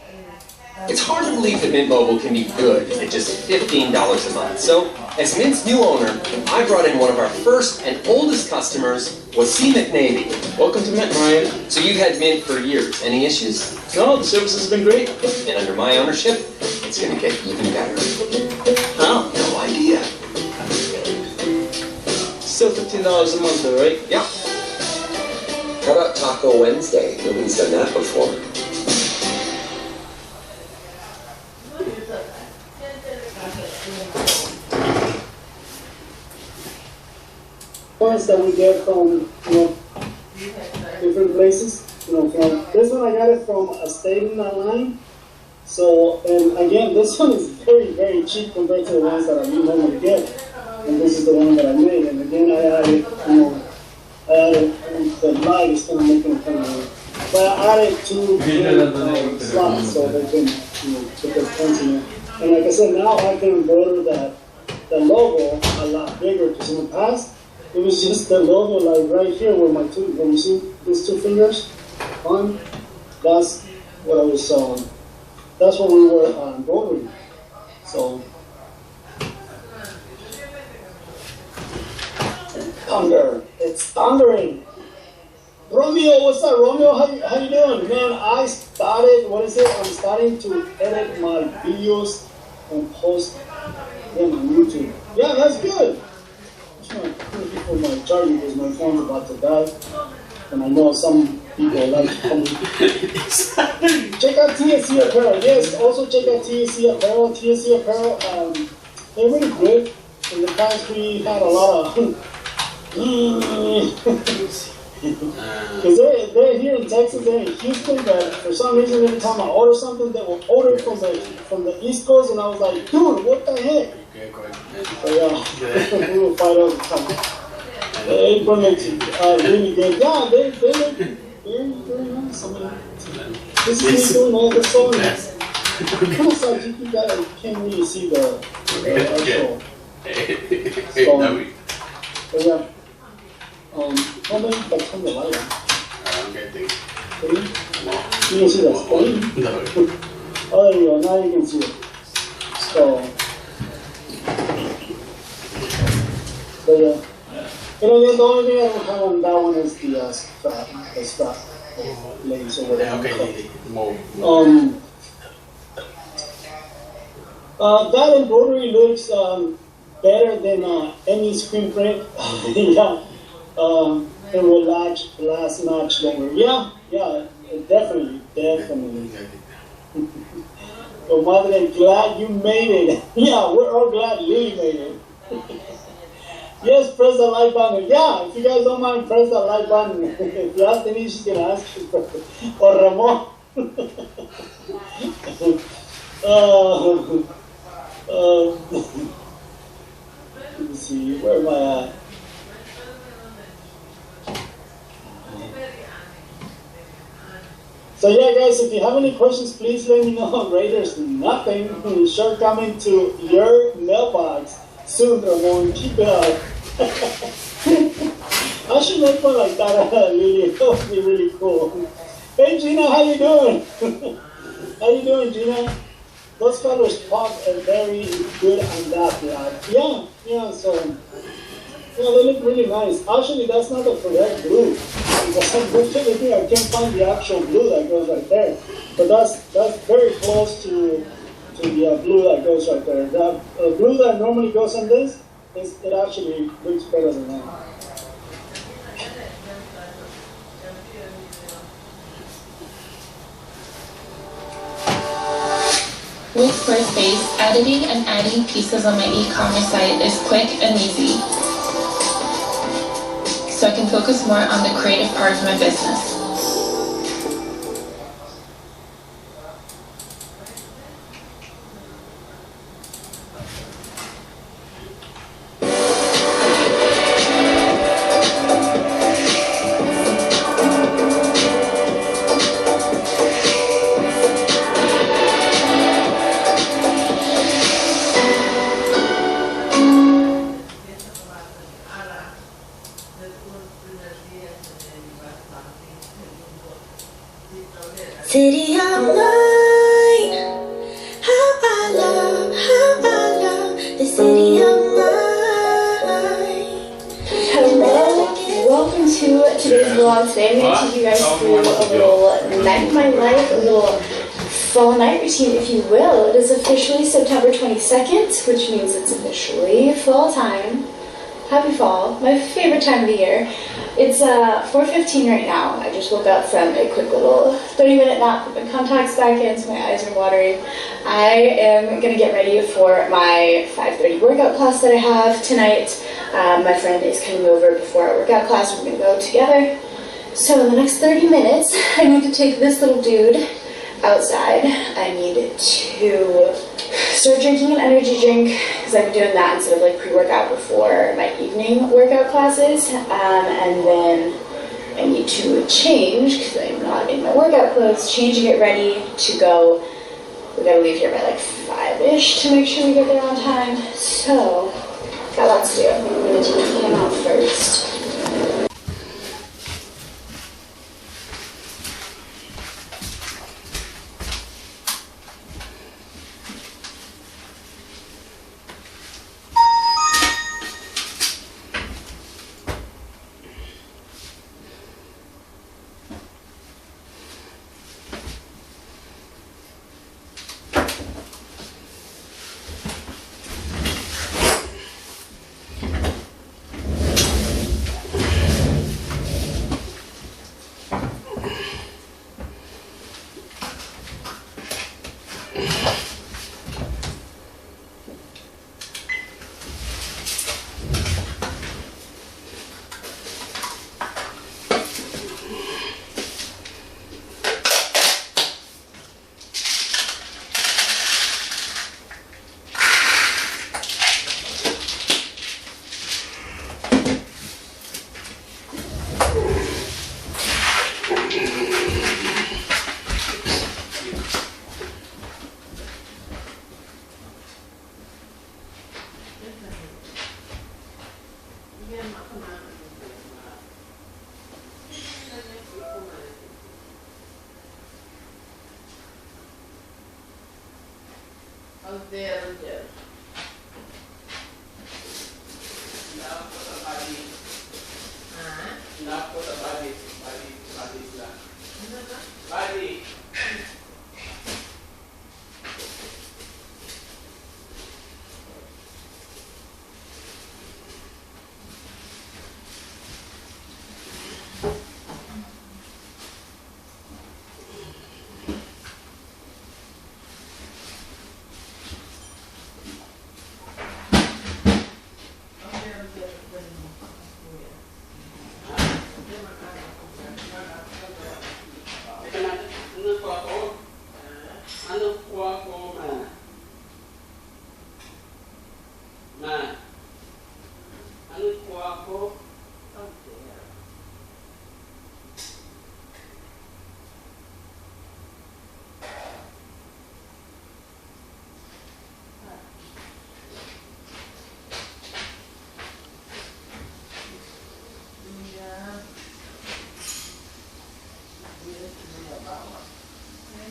It's hard to believe that Mint Mobile can be good at just $15 a month. So, as Mint's new owner, I brought in one of our first and oldest customers, Wasim McNavy. Welcome to Mint, Ryan. So you've had Mint for years. Any issues? No, the service has been great. And under my ownership, it's going to get even better. Oh, no idea. Still $15 a month though, right? Yeah. How about Taco Wednesday? Nobody's done that before. Points that we get from, different places. From this one, I got it from a stadium online. So, and again, this one is very, very cheap compared to the ones that I normally get. And this is the one that I made. And again, I added, the light is kind of making it kind of, but I added 2 slots so they can, put their pens in it. And like I said, now I can embroider the logo a lot bigger, because in the past, it was just the logo like right here where my two, when you see these 2 fingers on, that's what I was, that's what we were embroidering. So, thunder, it's thundering. Romeo, what's up, Romeo? How you doing? Man, I started, I'm starting to edit my videos and post them on YouTube. Yeah, that's good. For my charging because my phone's about to die, and I know some people like to come. Check out TSC Apparel. Yes, also check out TSC Apparel. TSC Apparel, they're really good. In the past, we had a lot of Because they're here in Texas, they're in Houston, but for some reason every time I order something, they will order from the East Coast, and I was like, dude, what the heck? So yeah, we will fight all the time. The apron looks really good. Yeah, they look very nice. I mean, this is me doing all the sewing. It's like you can't really see the actual sewing. But yeah. How many bucks on the light? Three? You can see that. Three? Oh, there you go. Now you can see it. So yeah. The only thing I don't have on that one is the strap. The strap. Lace over there. That embroidery looks better than any screen print. Yeah. It will last much longer. Yeah, definitely. So, Madre, glad you made it. Yeah, we're all glad Lily made it. Yes, press the like button. Yeah, if you guys don't mind, press the like button. If you ask Denise, she's gonna ask you. Or Ramon. Let me see, where am I at? So yeah, guys, if you have any questions, please let me know. Raiders, nothing. Coming to your mailbox soon, Ramon. Keep it up. I should make one like that, Lily. That would be really cool. Hey, Gina, how you doing? How you doing, Gina? Those colors pop very good on that black. Yeah, so yeah, they look really nice. Actually, that's not the correct blue. Because I'm looking, I can't find the actual blue that goes right there. But that's very close to the blue that goes right there. The blue that normally goes on this, it actually looks better than that. With Squarespace, editing and adding pieces on my e-commerce site is quick and easy, so I can focus more on the creative part of my business. City of mine, how I love the city of mine. Hello, welcome to today's vlog. Today I'm going to take you guys through a little night of my life, a little fall night routine, if you will. It is officially September 22nd, which means it's officially fall time. Happy fall, my favorite time of the year. It's 4:15 right now. I just woke up from a quick little 30-minute nap, put my contacts back in, so my eyes are watering. I am going to get ready for my 5:30 workout class that I have tonight. My friend is coming over before our workout class. We're going to go together. So in the next 30 minutes, I need to take this little dude outside. I need to start drinking an energy drink because I've been doing that instead of like pre-workout before my evening workout classes. And then I need to change because I'm not in my workout clothes, change and get ready to go. We gotta leave here by like 5-ish to make sure we get there on time. So, got lots to do. I'm gonna take him out first.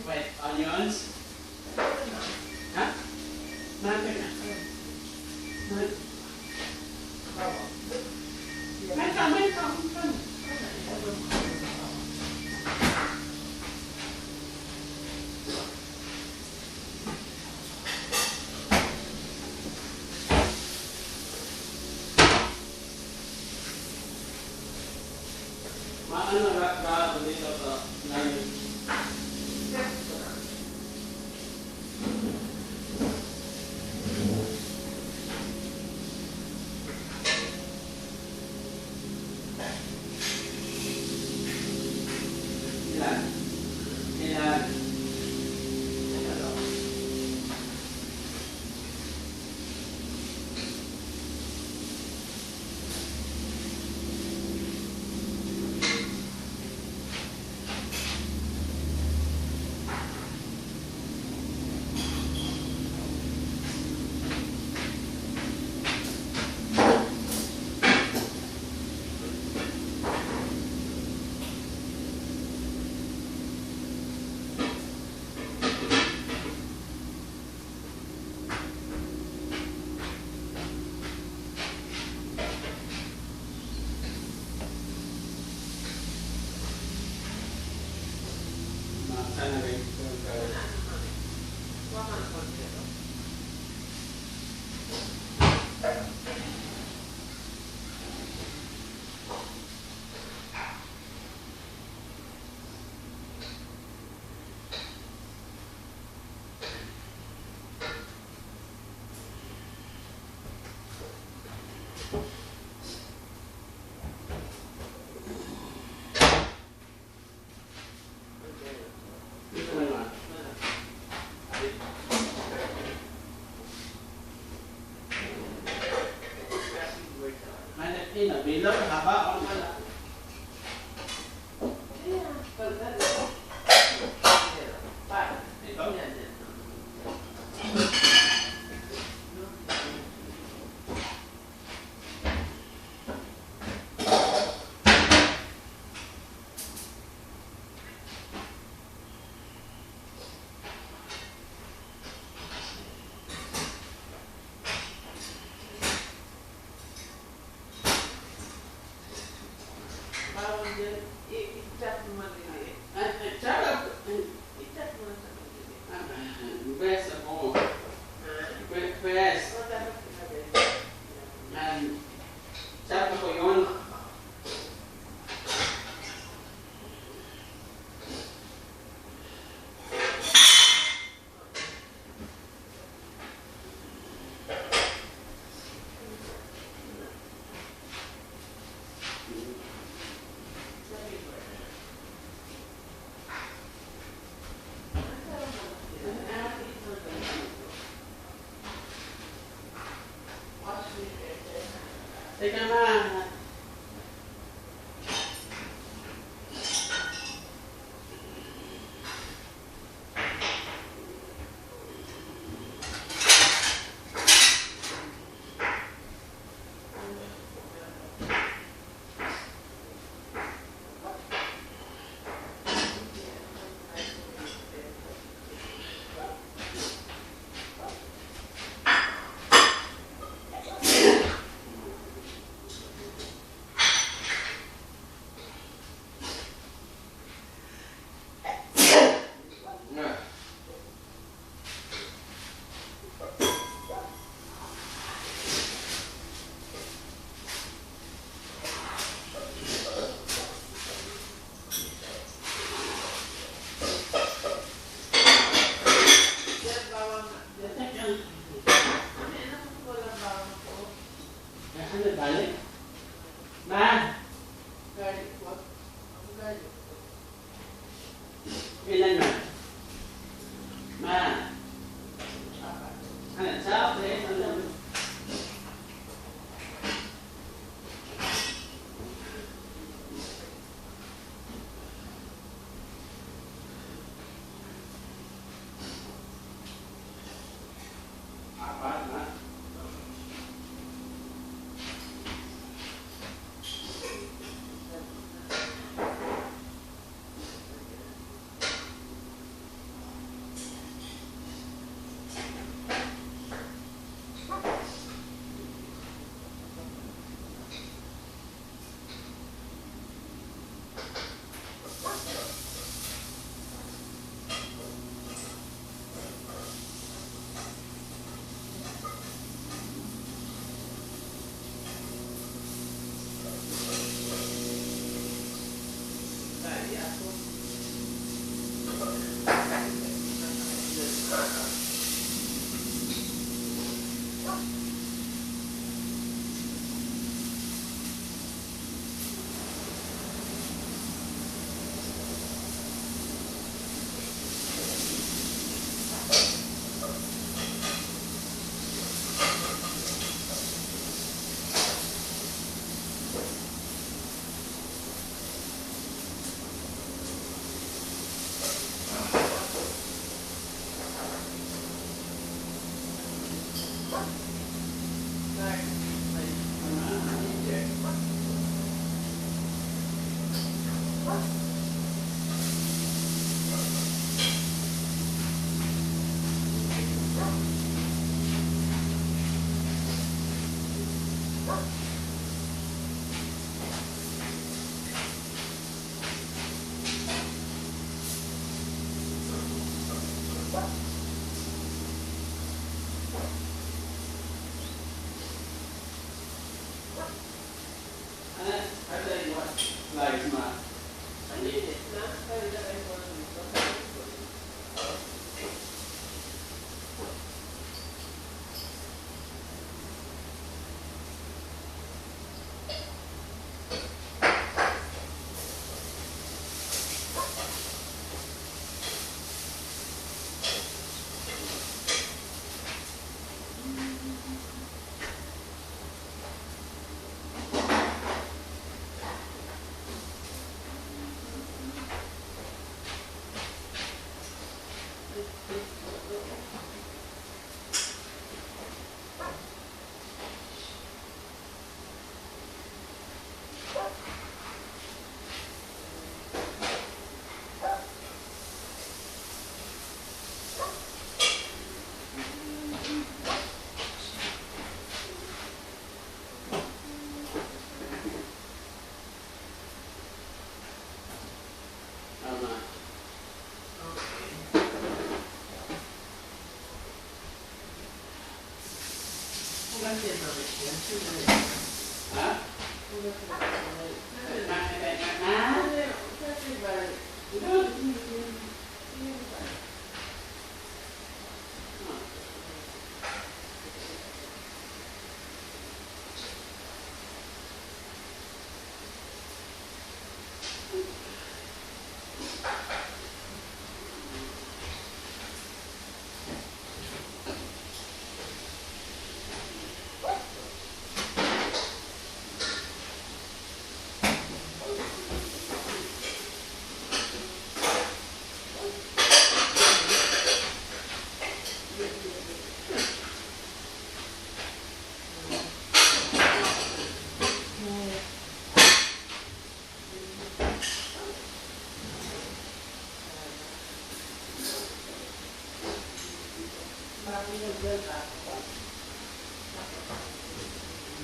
Wait, onions? Hah? Natin na. May ka. Maano ra dito sa layo. Bilang haba orang mana?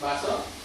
Vaso.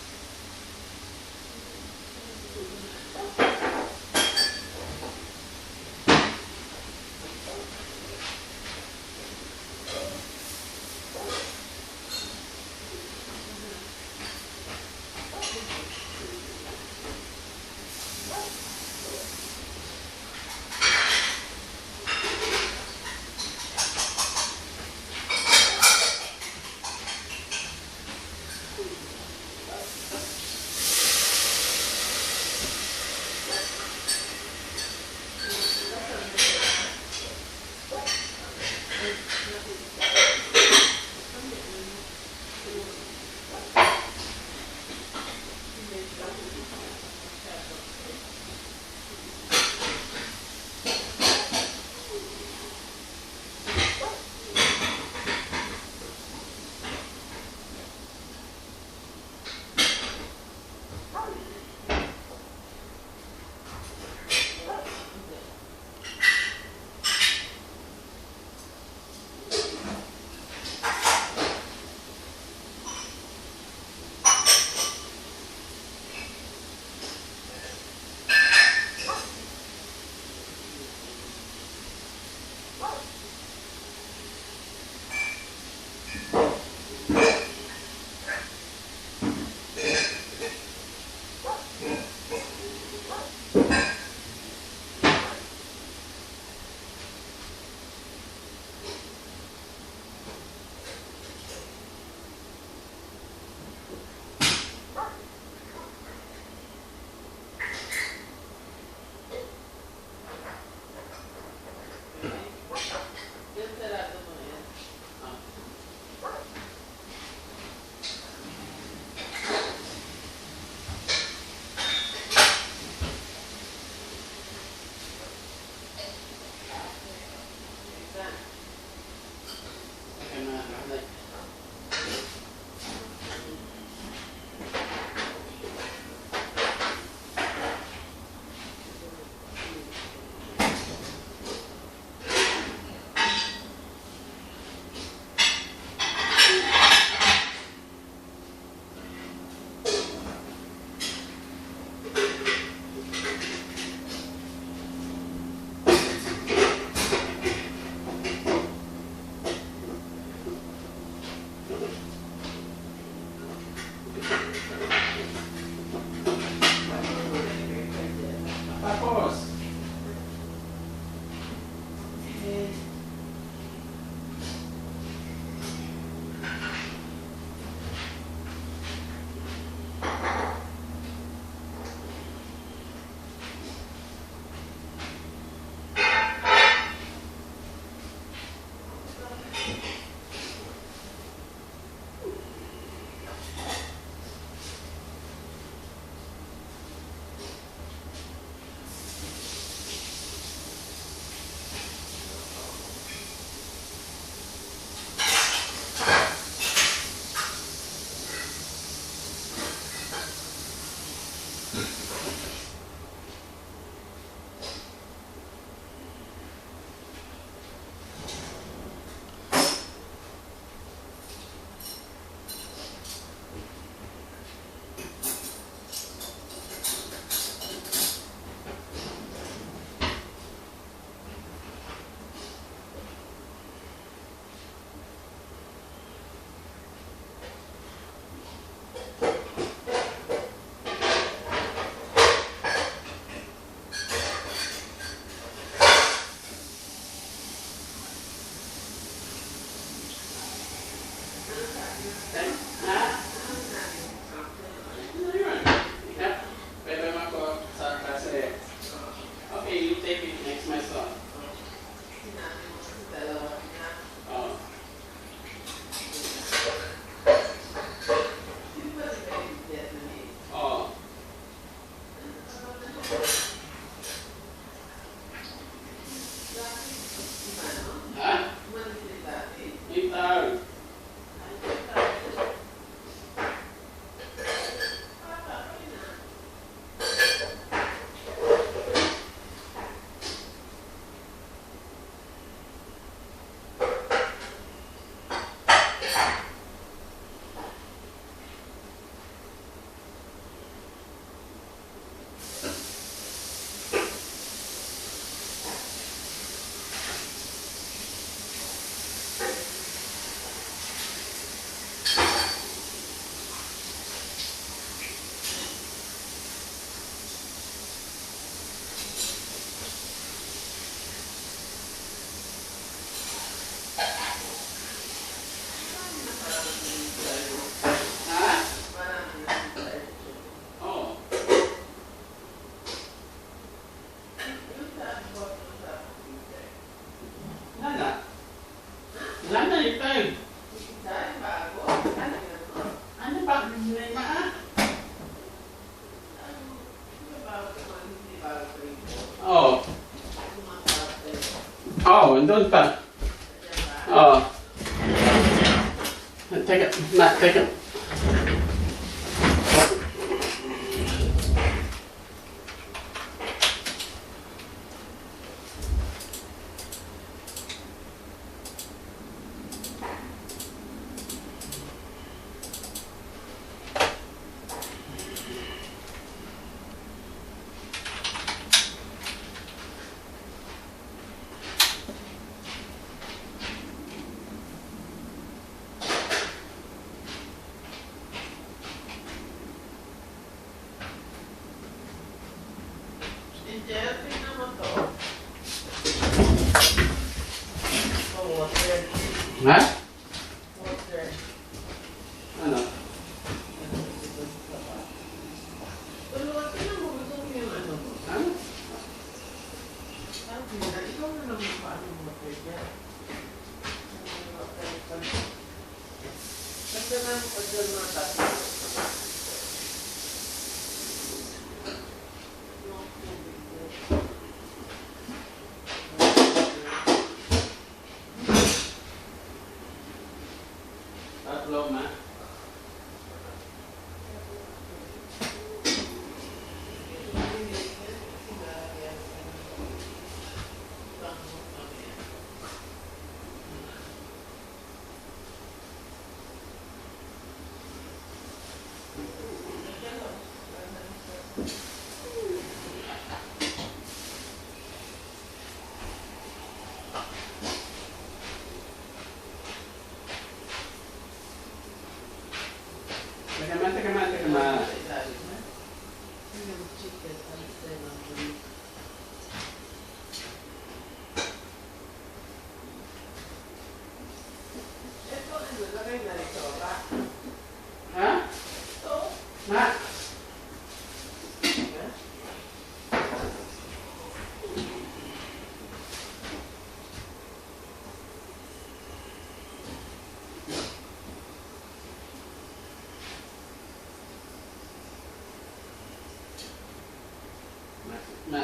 Sana ito. Ano ba? Oh. Oh, andun pa. Oh. Take it, Matt, take it. Ha? Ano? Ano? Tatlo, ma. Teka ma. Ha? Ma. Ma.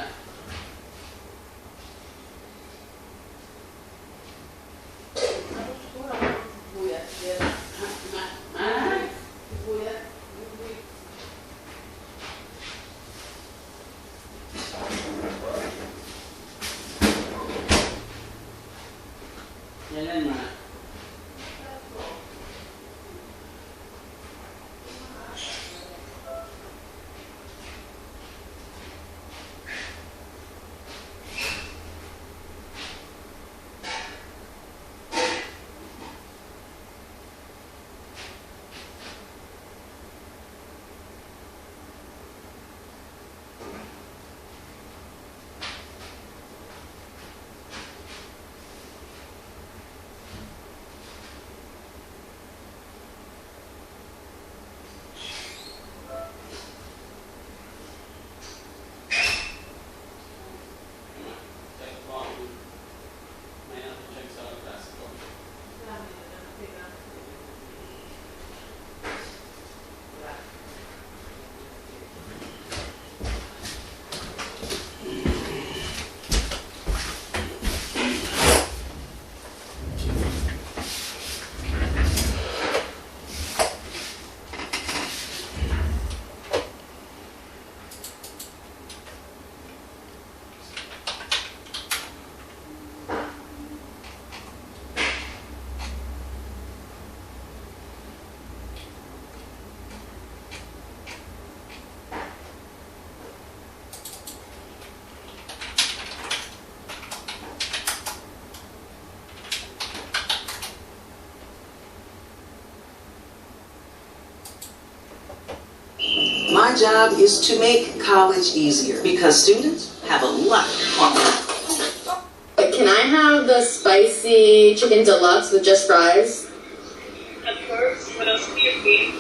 Yan ma. My job is to make college easier because students have a lot on their. Can I have the spicy chicken deluxe with just fries? Of course. What else do you need?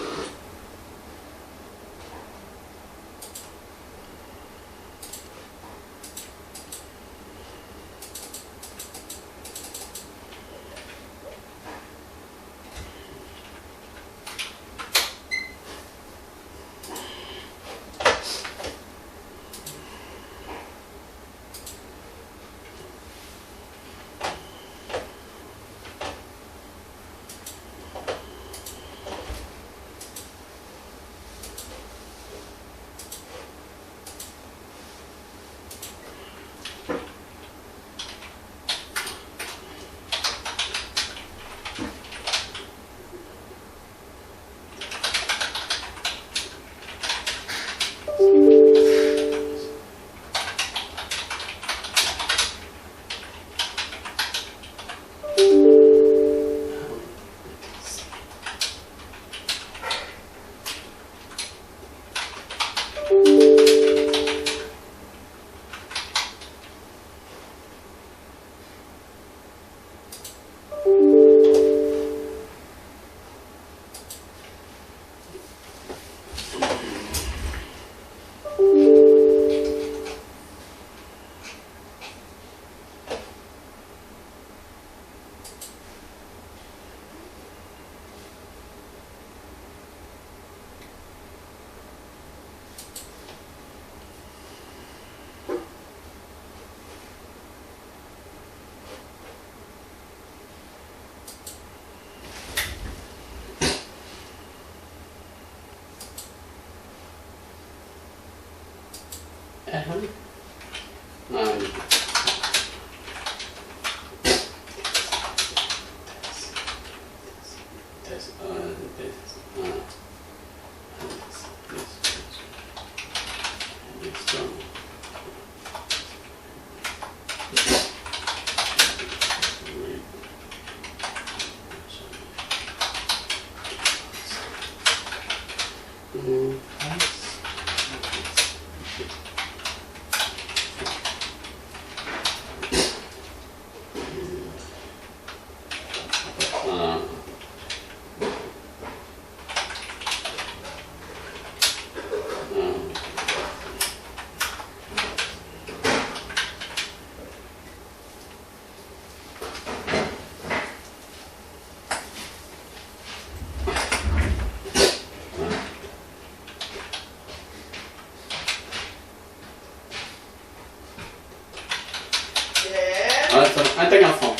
Antes enfant.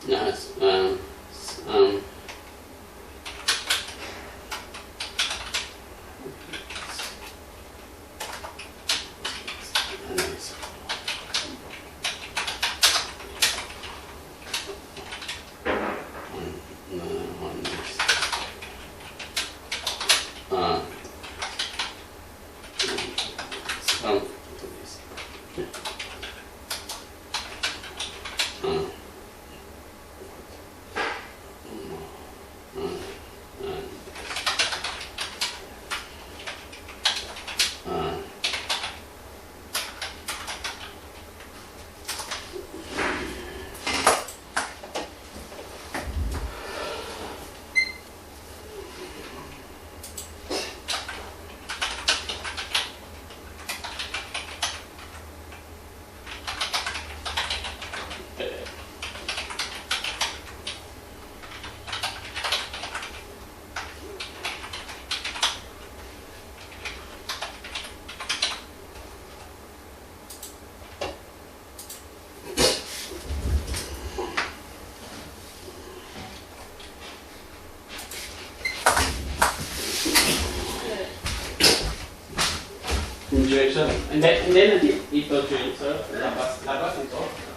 Yes. Injection. And then it will change, sir. Labas ito.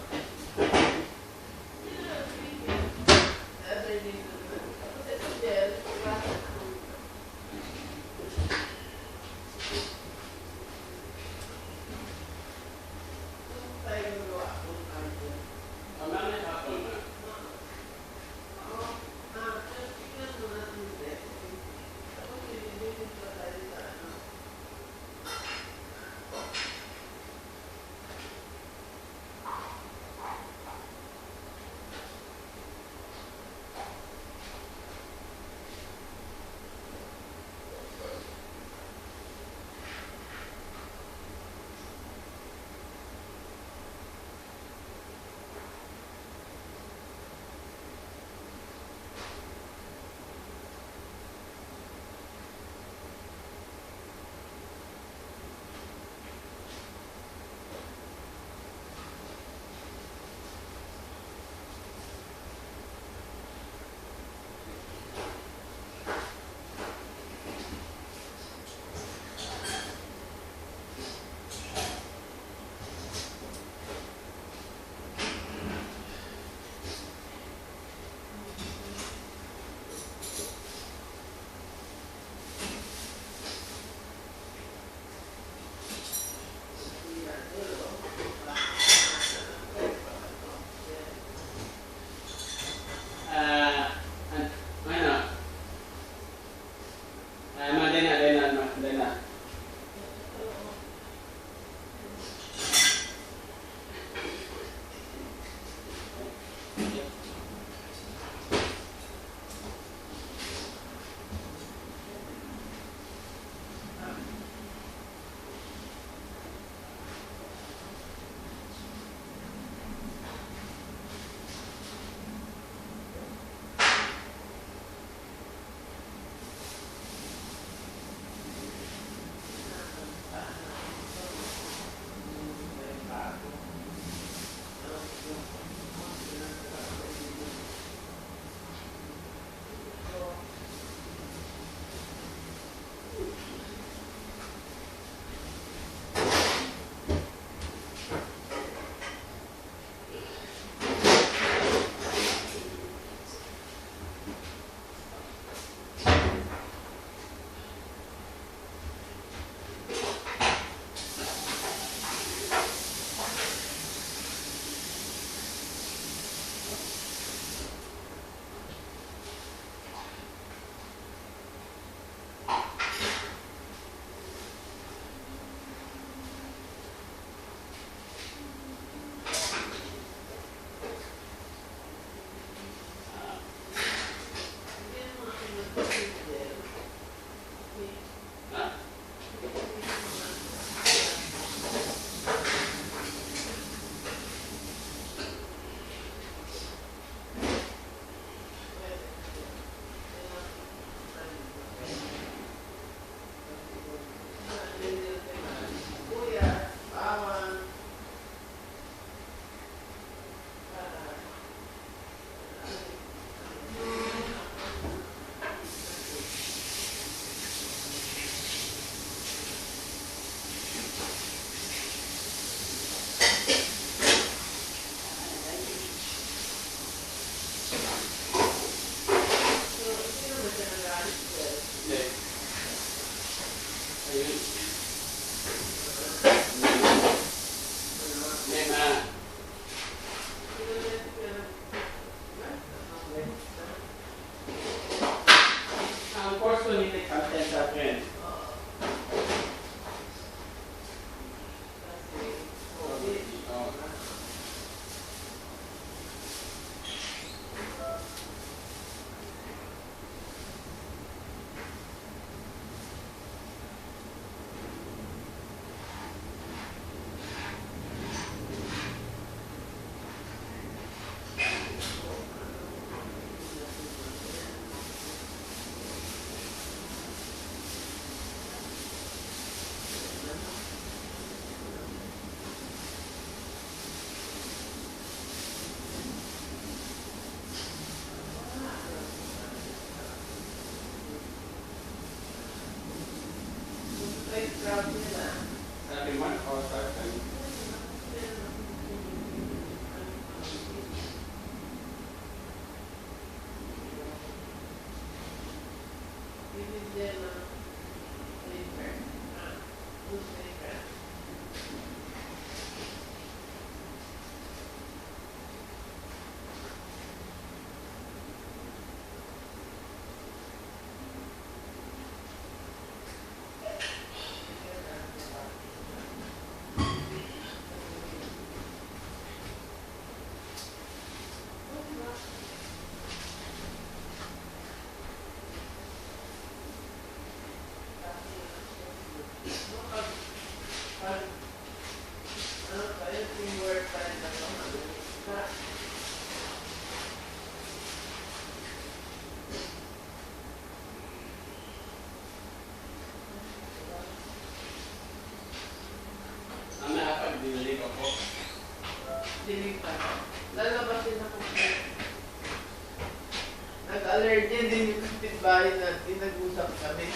Nag-allergy din yung kapitbahay natin, nag-usap kami.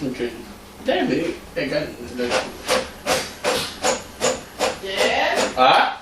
Okay. David, I got it. Yes? Ah?